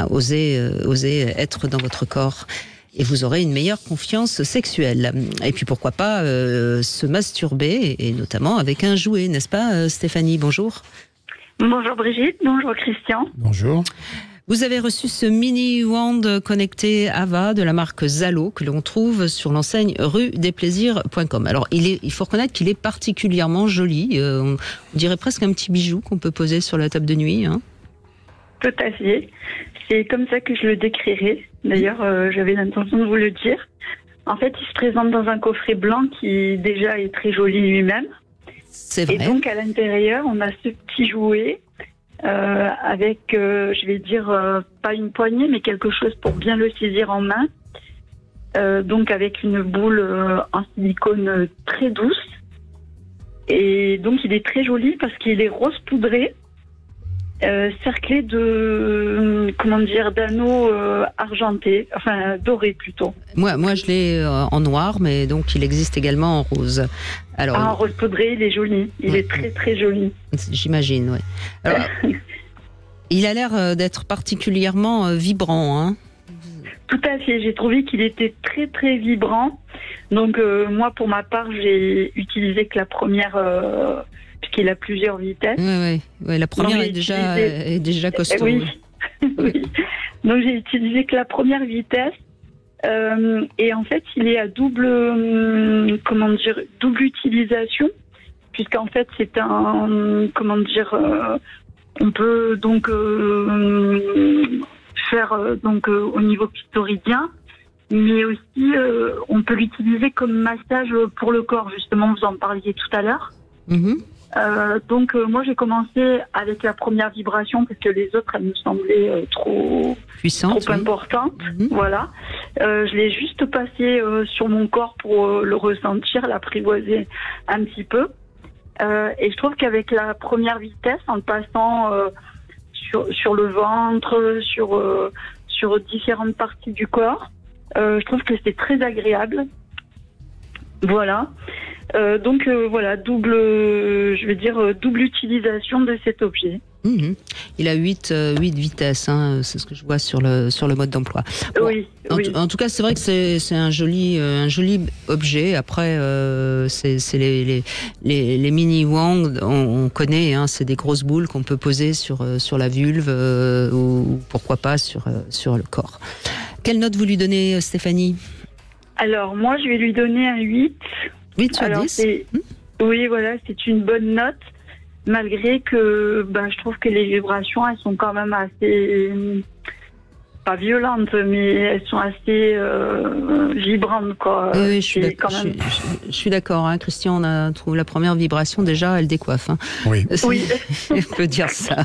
osez être dans votre corps et vous aurez une meilleure confiance sexuelle. Et puis pourquoi pas se masturber, et notamment avec un jouet, n'est-ce pas Stéphanie? Bonjour. Bonjour Brigitte, bonjour Christian. Bonjour. Vous avez reçu ce mini wand connecté Ava de la marque Zalo que l'on trouve sur l'enseigne rudesplaisirs.com. Alors il faut reconnaître qu'il est particulièrement joli, on dirait presque un petit bijou qu'on peut poser sur la table de nuit, Tout à fait. C'est comme ça que je le décrirais. D'ailleurs, j'avais l'intention de vous le dire. En fait, il se présente dans un coffret blanc qui déjà est très joli lui-même. C'est vrai. Et donc, à l'intérieur, on a ce petit jouet avec, je vais dire, pas une poignée, mais quelque chose pour bien le saisir en main. Donc, avec une boule en silicone très douce. Et donc, il est très joli parce qu'il est rose poudré. cerclé de, d'anneaux argentés, enfin dorés plutôt. Moi, je l'ai en noir, mais donc il existe également en rose. Alors, en rose poudré, il est joli. Il est très très joli. J'imagine, oui. Alors, il a l'air d'être particulièrement vibrant, hein. Tout à fait. J'ai trouvé qu'il était très très vibrant. Donc moi, pour ma part, j'ai utilisé que la première. Puisqu'il a plusieurs vitesses. Oui, la première est déjà costaud. Oui. Oui. Donc j'ai utilisé que la première vitesse. Et en fait, il est à double utilisation, puisqu'en fait, c'est un, on peut donc faire au niveau clitoridien, mais aussi on peut l'utiliser comme massage pour le corps. Justement, vous en parliez tout à l'heure. Donc moi j'ai commencé avec la première vibration parce que les autres elles me semblaient trop puissantes, trop importantes. Voilà. Je l'ai juste passé sur mon corps pour le ressentir, l'apprivoiser un petit peu. Et je trouve qu'avec la première vitesse, en le passant sur le ventre, sur différentes parties du corps, je trouve que c'est très agréable. Voilà. Donc voilà, double utilisation de cet objet. Il a 8 vitesses, hein, c'est ce que je vois sur le mode d'emploi. Bon, oui. En tout cas, c'est vrai que c'est un joli objet. Après, c'est les mini wand, on connaît, hein, c'est des grosses boules qu'on peut poser sur la vulve ou pourquoi pas sur le corps. Quelle note vous lui donnez, Stéphanie ? Alors moi, je vais lui donner un 8. 8 sur 10. Oui, voilà, c'est une bonne note, malgré que je trouve que les vibrations, elles sont quand même assez, pas violentes, mais elles sont assez vibrantes, quoi. Oui, je suis d'accord, hein, Christian, on trouve la première vibration, déjà, elle décoiffe. Hein. Oui. On peut dire ça.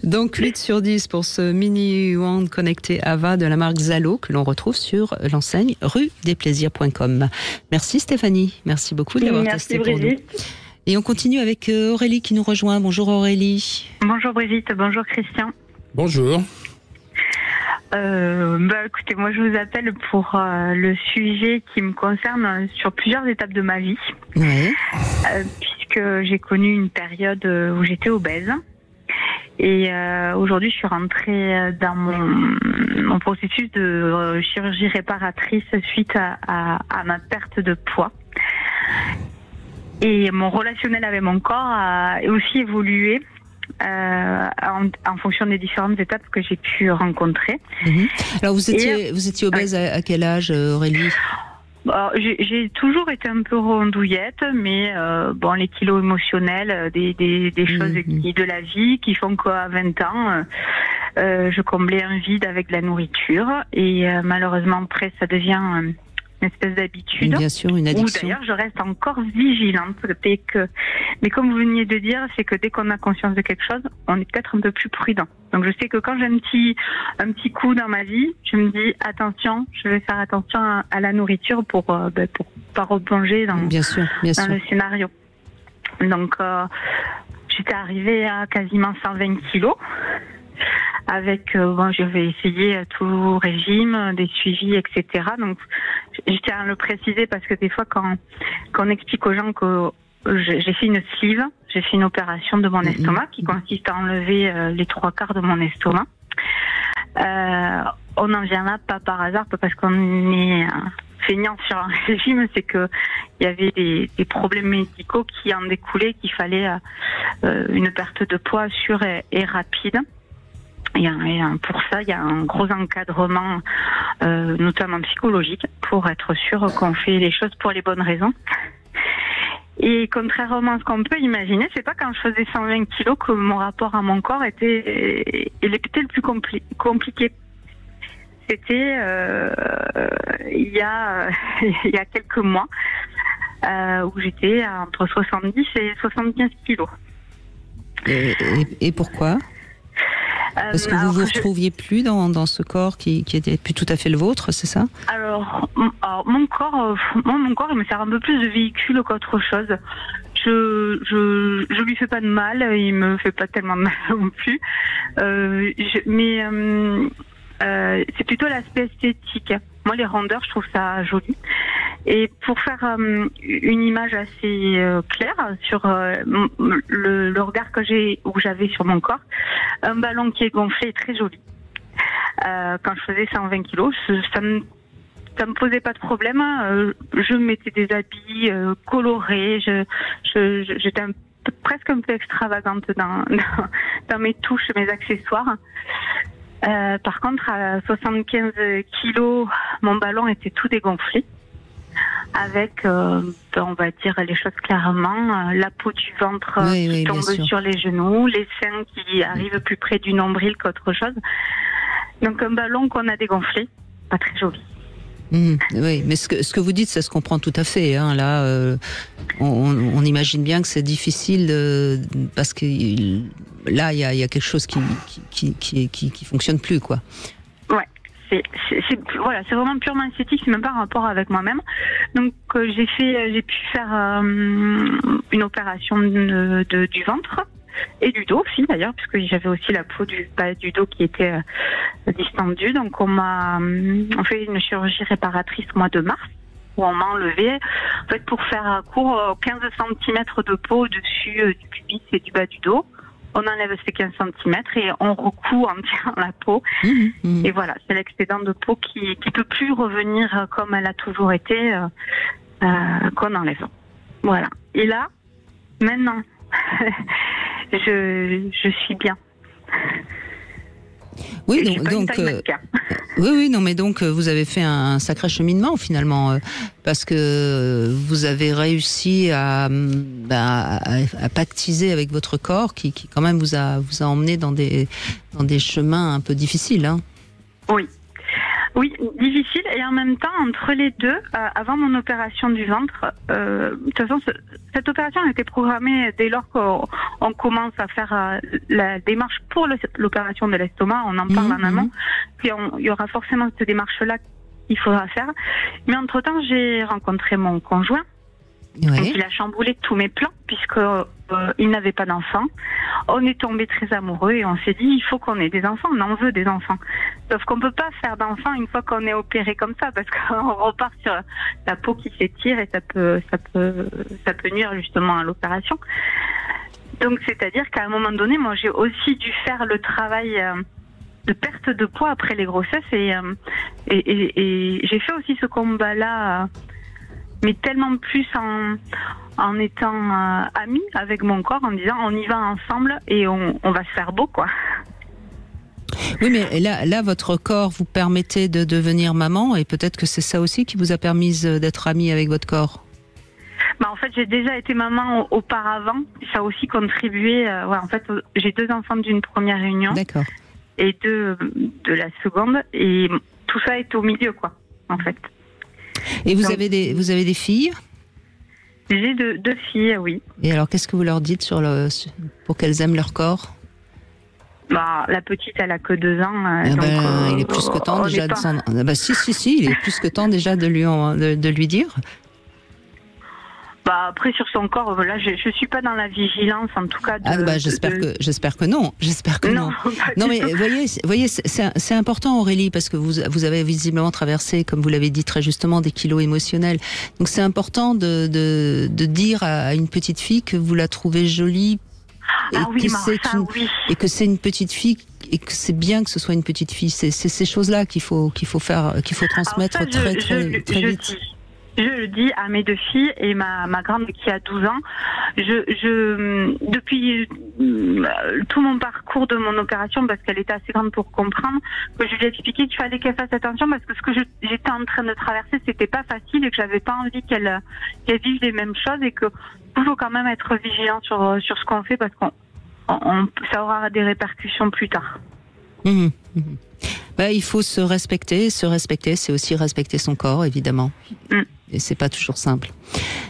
Donc 8 sur 10 pour ce mini wand connecté Ava de la marque Zalo que l'on retrouve sur l'enseigne ruedesplaisirs.com. Merci Stéphanie, merci beaucoup de l'avoir testé pour nous. Et on continue avec Aurélie qui nous rejoint. Bonjour Aurélie. Bonjour Brigitte, bonjour Christian. Bonjour. Écoutez, moi je vous appelle pour le sujet qui me concerne sur plusieurs étapes de ma vie. Oui. Puisque j'ai connu une période où j'étais obèse. Et aujourd'hui, je suis rentrée dans mon processus de chirurgie réparatrice suite à ma perte de poids. Et mon relationnel avec mon corps a aussi évolué en fonction des différentes étapes que j'ai pu rencontrer. Alors vous étiez obèse à quel âge, Aurélie ? J'ai toujours été un peu rondouillette, mais les kilos émotionnels, des choses de la vie qui font qu'à 20 ans, je comblais un vide avec de la nourriture. Et malheureusement, après, ça devient une espèce d'habitude. Bien sûr, une addiction. Ou d'ailleurs, je reste encore vigilante. Mais comme vous veniez de dire, c'est que dès qu'on a conscience de quelque chose, on est peut-être un peu plus prudent. Donc je sais que quand j'ai un petit coup dans ma vie, je me dis attention, je vais faire attention à la nourriture pour pas replonger dans le scénario. Donc j'étais arrivée à quasiment 120 kilos. Avec, j'avais essayé tout régime, des suivis, etc. Donc, je tiens à le préciser parce que des fois, quand on explique aux gens que j'ai fait une sleeve, j'ai fait une opération de mon estomac qui consiste à enlever les 3/4 de mon estomac. On n'en vient là pas par hasard, pas parce qu'on est feignant sur un régime, c'est que il y avait des problèmes médicaux qui en découlaient, qu'il fallait une perte de poids sûre et rapide. Et pour ça, il y a un gros encadrement, notamment psychologique, pour être sûr qu'on fait les choses pour les bonnes raisons. Et contrairement à ce qu'on peut imaginer, c'est pas quand je faisais 120 kilos que mon rapport à mon corps était le plus compliqué. C'était il y a quelques mois où j'étais entre 70 et 75 kilos. Et pourquoi ? Parce que vous vous retrouviez plus dans ce corps qui était plus tout à fait le vôtre, c'est ça ? Alors mon corps, il me sert un peu plus de véhicule qu'autre chose. je lui fais pas de mal, il me fait pas tellement de mal non plus. C'est plutôt l'aspect esthétique. Moi, les rondeurs, je trouve ça joli. Et pour faire une image assez claire sur le regard que j'avais sur mon corps, un ballon qui est gonflé est très joli. Quand je faisais 120 kilos, ça me posait pas de problème. Je mettais des habits colorés. J'étais presque un peu extravagante dans mes touches, mes accessoires. Par contre, à 75 kilos, mon ballon était tout dégonflé. Avec, on va dire les choses clairement, la peau du ventre qui tombe sur les genoux, les seins qui arrivent plus près du nombril qu'autre chose. Donc un ballon qu'on a dégonflé, pas très joli. Oui, mais ce que vous dites, ça se comprend tout à fait. Hein. Là, on imagine bien que c'est difficile parce que là, il y a quelque chose qui fonctionne plus, quoi. Ouais. C'est vraiment purement esthétique, c'est même pas un rapport avec moi-même. Donc j'ai pu faire une opération du ventre et du dos aussi d'ailleurs, puisque j'avais aussi la peau du bas du dos qui était distendue. Donc on fait une chirurgie réparatrice au mois de mars, où on m'a enlevé, en fait, pour faire court, 15 cm de peau au-dessus du pubis et du bas du dos. On enlève ces 15 cm et on recoud entièrement la peau. Et voilà, c'est l'excédent de peau qui peut plus revenir comme elle a toujours été, qu'on enlève. Voilà. Et là, maintenant, je suis bien. Oui, donc vous avez fait un sacré cheminement finalement, parce que vous avez réussi à pactiser avec votre corps qui quand même vous a emmené dans des chemins un peu difficiles. Hein. Oui, difficile, et en même temps, entre les deux, avant mon opération du ventre, de toute façon, cette opération a été programmée dès lors qu'on commence à faire la démarche pour l'opération de l'estomac, on en parle en amont, puis il y aura forcément cette démarche-là qu'il faudra faire. Mais entre-temps, j'ai rencontré mon conjoint, donc il a chamboulé tous mes plans, puisque il n'avait pas d'enfants. On est tombés très amoureux et on s'est dit, il faut qu'on ait des enfants, on en veut des enfants. Sauf qu'on peut pas faire d'enfants une fois qu'on est opéré comme ça, parce qu'on repart sur la peau qui s'étire et ça peut nuire justement à l'opération. Donc c'est-à-dire qu'à un moment donné, moi j'ai aussi dû faire le travail de perte de poids après les grossesses et j'ai fait aussi ce combat-là, mais tellement plus en étant amie avec mon corps, en disant on y va ensemble et on va se faire beau, quoi. Oui, mais là, votre corps vous permettait de devenir maman, et peut-être que c'est ça aussi qui vous a permis d'être amie avec votre corps. En fait, j'ai déjà été maman auparavant, ça a aussi contribué. En fait, j'ai 2 enfants d'une première réunion. D'accord. Et 2 de la seconde, et tout ça est au milieu, quoi, en fait. Et vous avez des filles ? J'ai 2 filles, oui. Et alors, qu'est-ce que vous leur dites pour qu'elles aiment leur corps ? La petite, elle a que 2 ans. Il est plus que temps déjà de s'en... Si, il est plus que temps déjà de lui dire. Après, sur son corps, là, je suis pas dans la vigilance, en tout cas. J'espère que non. Non, mais voyez, c'est important, Aurélie, parce que vous avez visiblement traversé, comme vous l'avez dit très justement, des kilos émotionnels. Donc c'est important de dire à une petite fille que vous la trouvez jolie. Et que c'est une petite fille, et que c'est bien que ce soit une petite fille. C'est ces choses-là qu'il faut transmettre très vite. Je le dis à mes 2 filles et ma grande qui a 12 ans. Depuis tout mon parcours de mon opération, parce qu'elle était assez grande pour comprendre, que je lui ai expliqué qu'il fallait qu'elle fasse attention, parce que ce que j'étais en train de traverser, c'était pas facile et que j'avais pas envie qu'elle vive les mêmes choses, et que il faut quand même être vigilant sur ce qu'on fait, parce que ça aura des répercussions plus tard. Il faut se respecter, c'est aussi respecter son corps, évidemment. Et c'est pas toujours simple.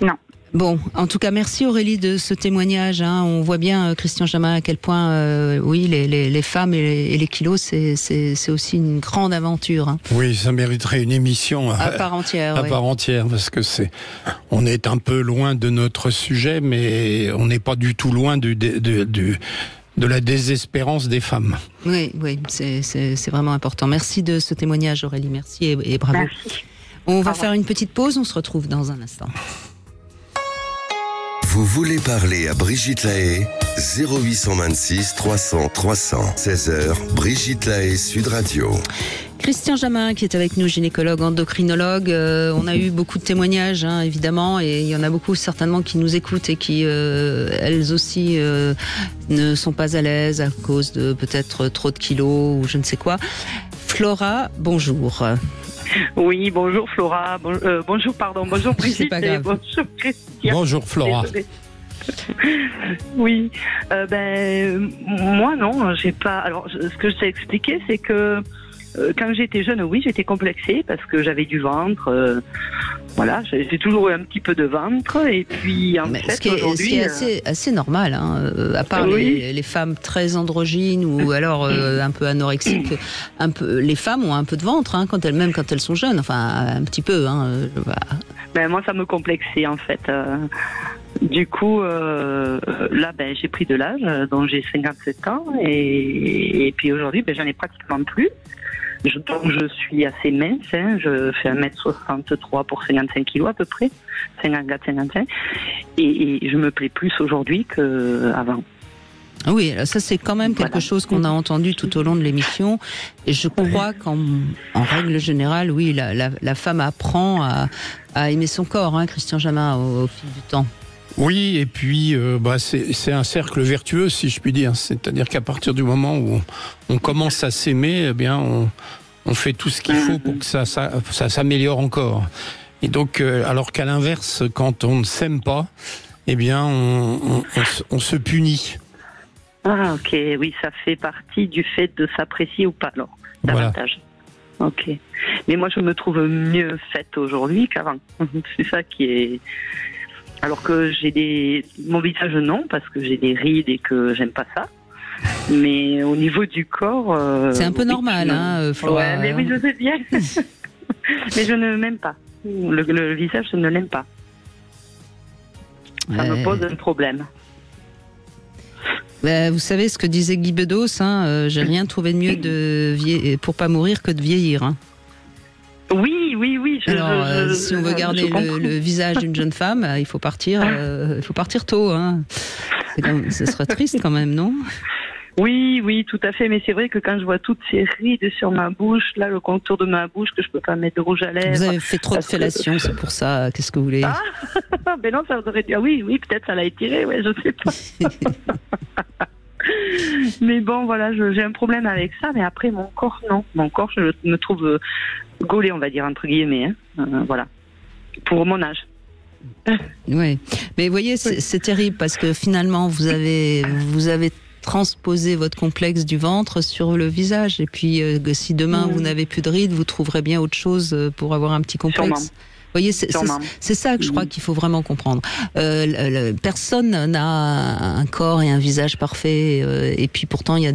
Non. Bon, en tout cas, merci Aurélie de ce témoignage. On voit bien, Christian Jamin, à quel point, oui, les femmes et les kilos, c'est aussi une grande aventure. Oui, ça mériterait une émission à part entière. Part entière, parce que on est un peu loin de notre sujet, mais on n'est pas du tout loin de la désespérance des femmes. Oui, c'est vraiment important. Merci de ce témoignage, Aurélie. Merci et bravo. Merci. On va faire une petite pause. On se retrouve dans un instant. Vous voulez parler à Brigitte Lahaie? 0826 300 300. 16h, Brigitte Lahaie, Sud Radio. Christian Jamin qui est avec nous, gynécologue, endocrinologue. On a eu beaucoup de témoignages, évidemment, et il y en a beaucoup certainement qui nous écoutent et qui, elles aussi, ne sont pas à l'aise à cause de peut-être trop de kilos ou je ne sais quoi. Flora, bonjour. Oui, bonjour Flora, bonjour Brigitte. C'est pas grave. Bonjour Christian. Bonjour Flora. Désolée. Oui, moi non, j'ai pas. Alors, ce que je t'ai expliqué, c'est que quand j'étais jeune, oui, j'étais complexée parce que j'avais du ventre. Voilà, j'ai toujours eu un petit peu de ventre et puis en fait aujourd'hui, ce qui est assez normal, à part les femmes très androgynes ou alors un peu anorexiques, les femmes ont un peu de ventre quand elles sont jeunes, enfin un petit peu. Moi, ça me complexait en fait. Du coup, là, j'ai pris de l'âge, donc j'ai 57 ans et puis aujourd'hui, j'en ai pratiquement plus. Donc je suis assez mince, je fais 1m63 pour 55 kilos à peu près, 54-55, et je me plais plus aujourd'hui qu'avant. Oui, ça c'est quand même quelque chose qu'on a entendu tout au long de l'émission, et je crois qu'en règle générale, oui, la femme apprend à aimer son corps, Christian Jamin, au fil du temps. Oui, et puis c'est un cercle vertueux, si je puis dire. C'est-à-dire qu'à partir du moment où on commence à s'aimer, on fait tout ce qu'il faut pour que ça s'améliore encore. Et donc, alors qu'à l'inverse, quand on ne s'aime pas, on se punit. Ah, ok, oui, ça fait partie du fait de s'apprécier ou pas, alors, davantage. Voilà. Ok. Mais moi, je me trouve mieux faite aujourd'hui qu'avant. C'est ça qui est... Alors que mon visage non, parce que j'ai des rides et que j'aime pas ça. Mais au niveau du corps... c'est un peu normal, Flora. Ouais, mais oui, je sais bien. Mais je ne m'aime pas. Le visage, je ne l'aime pas. Ça me pose un problème. Vous savez ce que disait Guy Bedos, j'ai rien trouvé de mieux pour pas mourir que de vieillir. Oui. Alors, si on veut garder le visage d'une jeune femme, il faut partir tôt. Ce serait triste quand même, non ? Oui, tout à fait. Mais c'est vrai que quand je vois toutes ces rides sur ma bouche, là, le contour de ma bouche, que je peux pas mettre de rouge à lèvres. Vous avez fait trop de fellations, c'est pour ça. Qu'est-ce que vous voulez ? Ben non, ça aurait dit. Oui, peut-être ça l'a étiré. Ouais, je sais pas. Mais bon, voilà, j'ai un problème avec ça. Mais après, mon corps, non. Mon corps, je me trouve gaulé, on va dire, entre guillemets. Voilà. Pour mon âge. Oui. Mais vous voyez, c'est terrible parce que finalement, vous avez transposer votre complexe du ventre sur le visage. Et puis, si demain vous n'avez plus de rides, vous trouverez bien autre chose pour avoir un petit complexe. Sûrement. Vous voyez, c'est ça que je crois qu'il faut vraiment comprendre. Personne n'a un corps et un visage parfait. Et puis pourtant, il y a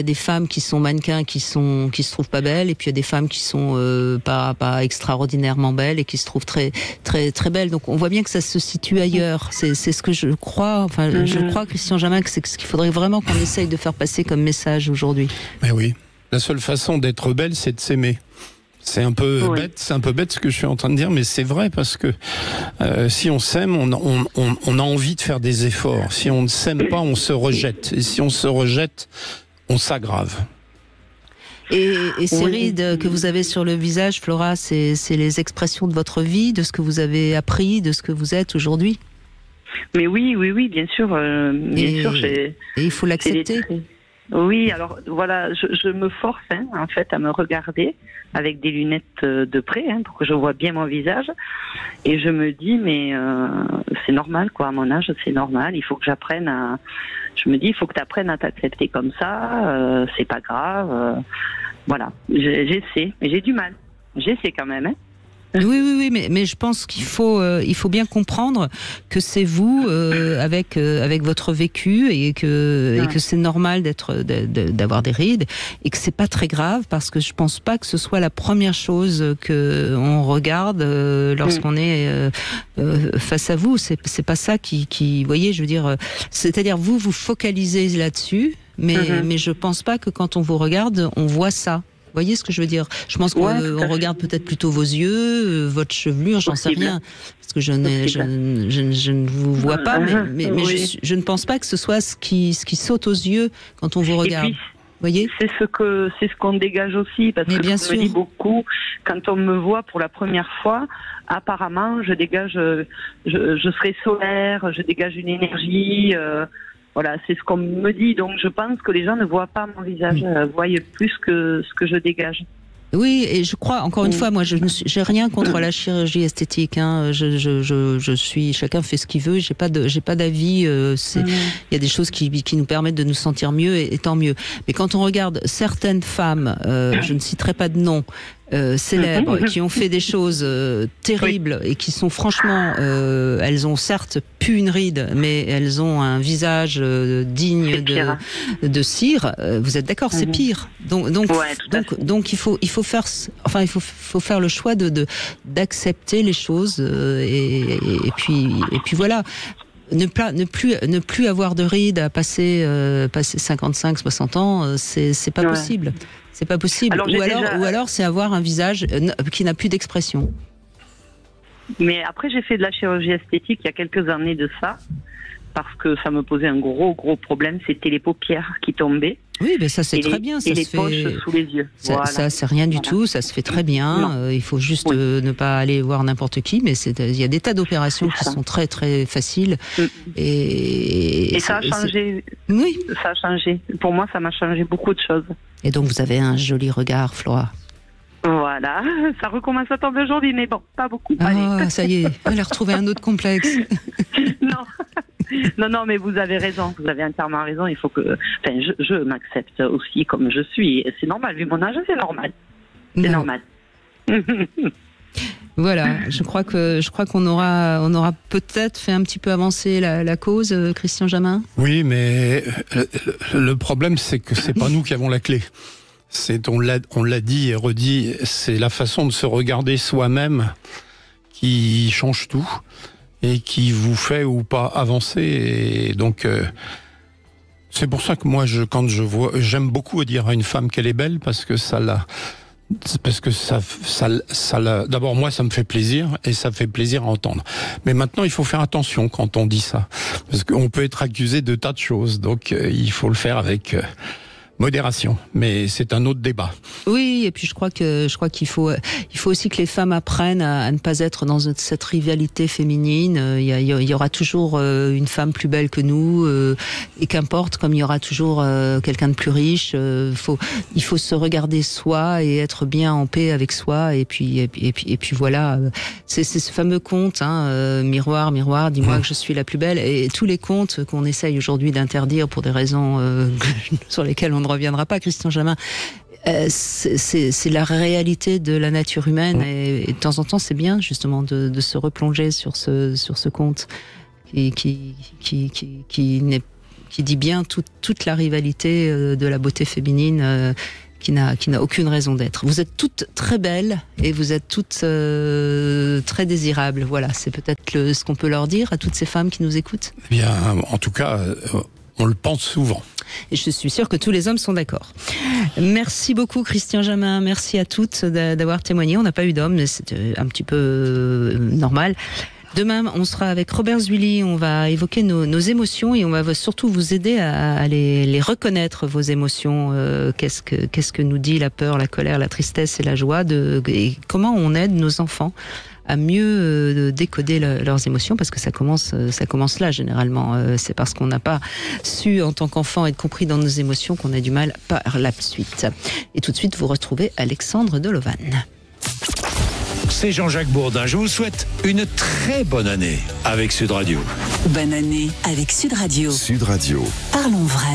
des femmes qui sont mannequins, qui se trouvent pas belles. Et puis il y a des femmes qui sont pas extraordinairement belles et qui se trouvent très très très belles. Donc on voit bien que ça se situe ailleurs. C'est ce que je crois. Enfin, je crois, Christian Jamin, que c'est ce qu'il faudrait vraiment qu'on essaye de faire passer comme message aujourd'hui. Mais oui, la seule façon d'être belle, c'est de s'aimer. C'est un peu bête, ce que je suis en train de dire, mais c'est vrai parce que si on s'aime, on a envie de faire des efforts. Si on ne s'aime pas, on se rejette. Et si on se rejette, on s'aggrave. Et ces rides que vous avez sur le visage, Flora, c'est les expressions de votre vie, de ce que vous avez appris, de ce que vous êtes aujourd'hui ? Mais oui, bien sûr. Et il faut l'accepter. Oui, alors voilà, je me force en fait à me regarder avec des lunettes de près pour que je vois bien mon visage, et je me dis mais c'est normal quoi, à mon âge c'est normal, il faut que j'apprenne à... Je me dis il faut que tu apprennes à t'accepter comme ça, c'est pas grave, voilà, j'essaie, mais j'ai du mal, j'essaie quand même. Oui, mais je pense qu'il faut bien comprendre que c'est vous avec votre vécu et que c'est normal d'avoir des rides et que c'est pas très grave parce que je pense pas que ce soit la première chose que on regarde lorsqu'on est face à vous. C'est pas ça qui voyez, je veux dire, c'est-à-dire vous focalisez là-dessus, mais je pense pas que quand on vous regarde, on voit ça. Vous voyez ce que je veux dire? Je pense qu'on regarde peut-être plutôt vos yeux, votre chevelure, j'en sais rien, parce que je ne vous vois pas, mais je ne pense pas que ce soit ce qui saute aux yeux quand on vous regarde. Voyez, c'est ce qu'on dégage aussi, parce que je me dis beaucoup, quand on me voit pour la première fois, apparemment je dégage, je serai solaire, je dégage une énergie. Voilà, c'est ce qu'on me dit. Donc je pense que les gens ne voient pas mon visage, voient plus que ce que je dégage. Oui, et je crois, encore une fois, moi, j'ai rien contre la chirurgie esthétique. Hein. Je suis, chacun fait ce qu'il veut. J'ai pas d'avis. Il y a des choses qui nous permettent de nous sentir mieux, et tant mieux. Mais quand on regarde certaines femmes, je ne citerai pas de nom, célèbres, qui ont fait des choses terribles et qui sont franchement, elles ont certes pu une ride, mais elles ont un visage digne de cire. Vous êtes d'accord, c'est pire. Donc il faut faire le choix d'accepter les choses et puis voilà. Ne plus avoir de rides à passer 55, 60 ans, c'est pas possible. C'est pas possible. Ou alors c'est avoir un visage qui n'a plus d'expression. Mais après, j'ai fait de la chirurgie esthétique il y a quelques années de ça, parce que ça me posait un gros problème, c'était les paupières qui tombaient. Oui, mais ça c'est très bien. Ça se fait. Et les poches sous les yeux. Ça c'est rien du tout, ça se fait très bien. Il faut juste ne pas aller voir n'importe qui, mais il y a des tas d'opérations qui sont très très faciles. Et ça a changé. Oui. Ça a changé. Pour moi, ça m'a changé beaucoup de choses. Et donc vous avez un joli regard, Flora. Voilà, ça recommence à tomber aujourd'hui, mais bon, pas beaucoup. Ah, ça y est, elle a retrouvé un autre complexe. Non, mais vous avez raison, vous avez entièrement raison. Il faut que, je m'accepte aussi comme je suis. C'est normal, vu mon âge, c'est normal. C'est normal. Voilà, je crois qu'on aura peut-être fait un petit peu avancer la cause, Christian Jamin. Oui, mais le problème, c'est que c'est pas nous qui avons la clé. On l'a dit et redit, c'est la façon de se regarder soi-même qui change tout et qui vous fait ou pas avancer. Et donc, c'est pour ça que moi, j'aime beaucoup dire à une femme qu'elle est belle parce que d'abord moi ça me fait plaisir et ça fait plaisir à entendre. Mais maintenant il faut faire attention quand on dit ça parce qu'on peut être accusé de tas de choses. Donc il faut le faire avec modération, mais c'est un autre débat. Oui, et puis je crois qu'il faut aussi que les femmes apprennent à ne pas être dans cette rivalité féminine. Il y aura toujours une femme plus belle que nous, et qu'importe, comme il y aura toujours quelqu'un de plus riche. Il faut se regarder soi et être bien en paix avec soi. Et puis voilà. C'est ce fameux conte, miroir, miroir, dis-moi que je suis la plus belle. Et tous les contes qu'on essaye aujourd'hui d'interdire pour des raisons sur lesquelles on ne reviendra pas, Christian Jamin. C'est la réalité de la nature humaine et de temps en temps c'est bien justement de se replonger sur ce conte qui dit bien toute la rivalité de la beauté féminine qui n'a aucune raison d'être. Vous êtes toutes très belles et vous êtes toutes très désirables. Voilà, c'est peut-être ce qu'on peut leur dire à toutes ces femmes qui nous écoutent. Eh bien, en tout cas, on le pense souvent. Et je suis sûre que tous les hommes sont d'accord. Merci beaucoup Christian Jamin, merci à toutes d'avoir témoigné. On n'a pas eu d'hommes, mais c'est un petit peu normal. Demain, on sera avec Robert Zuili, on va évoquer nos émotions et on va surtout vous aider à les reconnaître, vos émotions. Qu'est-ce que nous dit la peur, la colère, la tristesse et la joie, et comment on aide nos enfants à mieux décoder leurs émotions, parce que ça commence là généralement. C'est parce qu'on n'a pas su en tant qu'enfant être compris dans nos émotions qu'on a du mal par la suite. Et tout de suite, vous retrouvez Alexandre Dolovan. C'est Jean-Jacques Bourdin. Je vous souhaite une très bonne année avec Sud Radio. Bonne année avec Sud Radio. Sud Radio. Parlons vrai.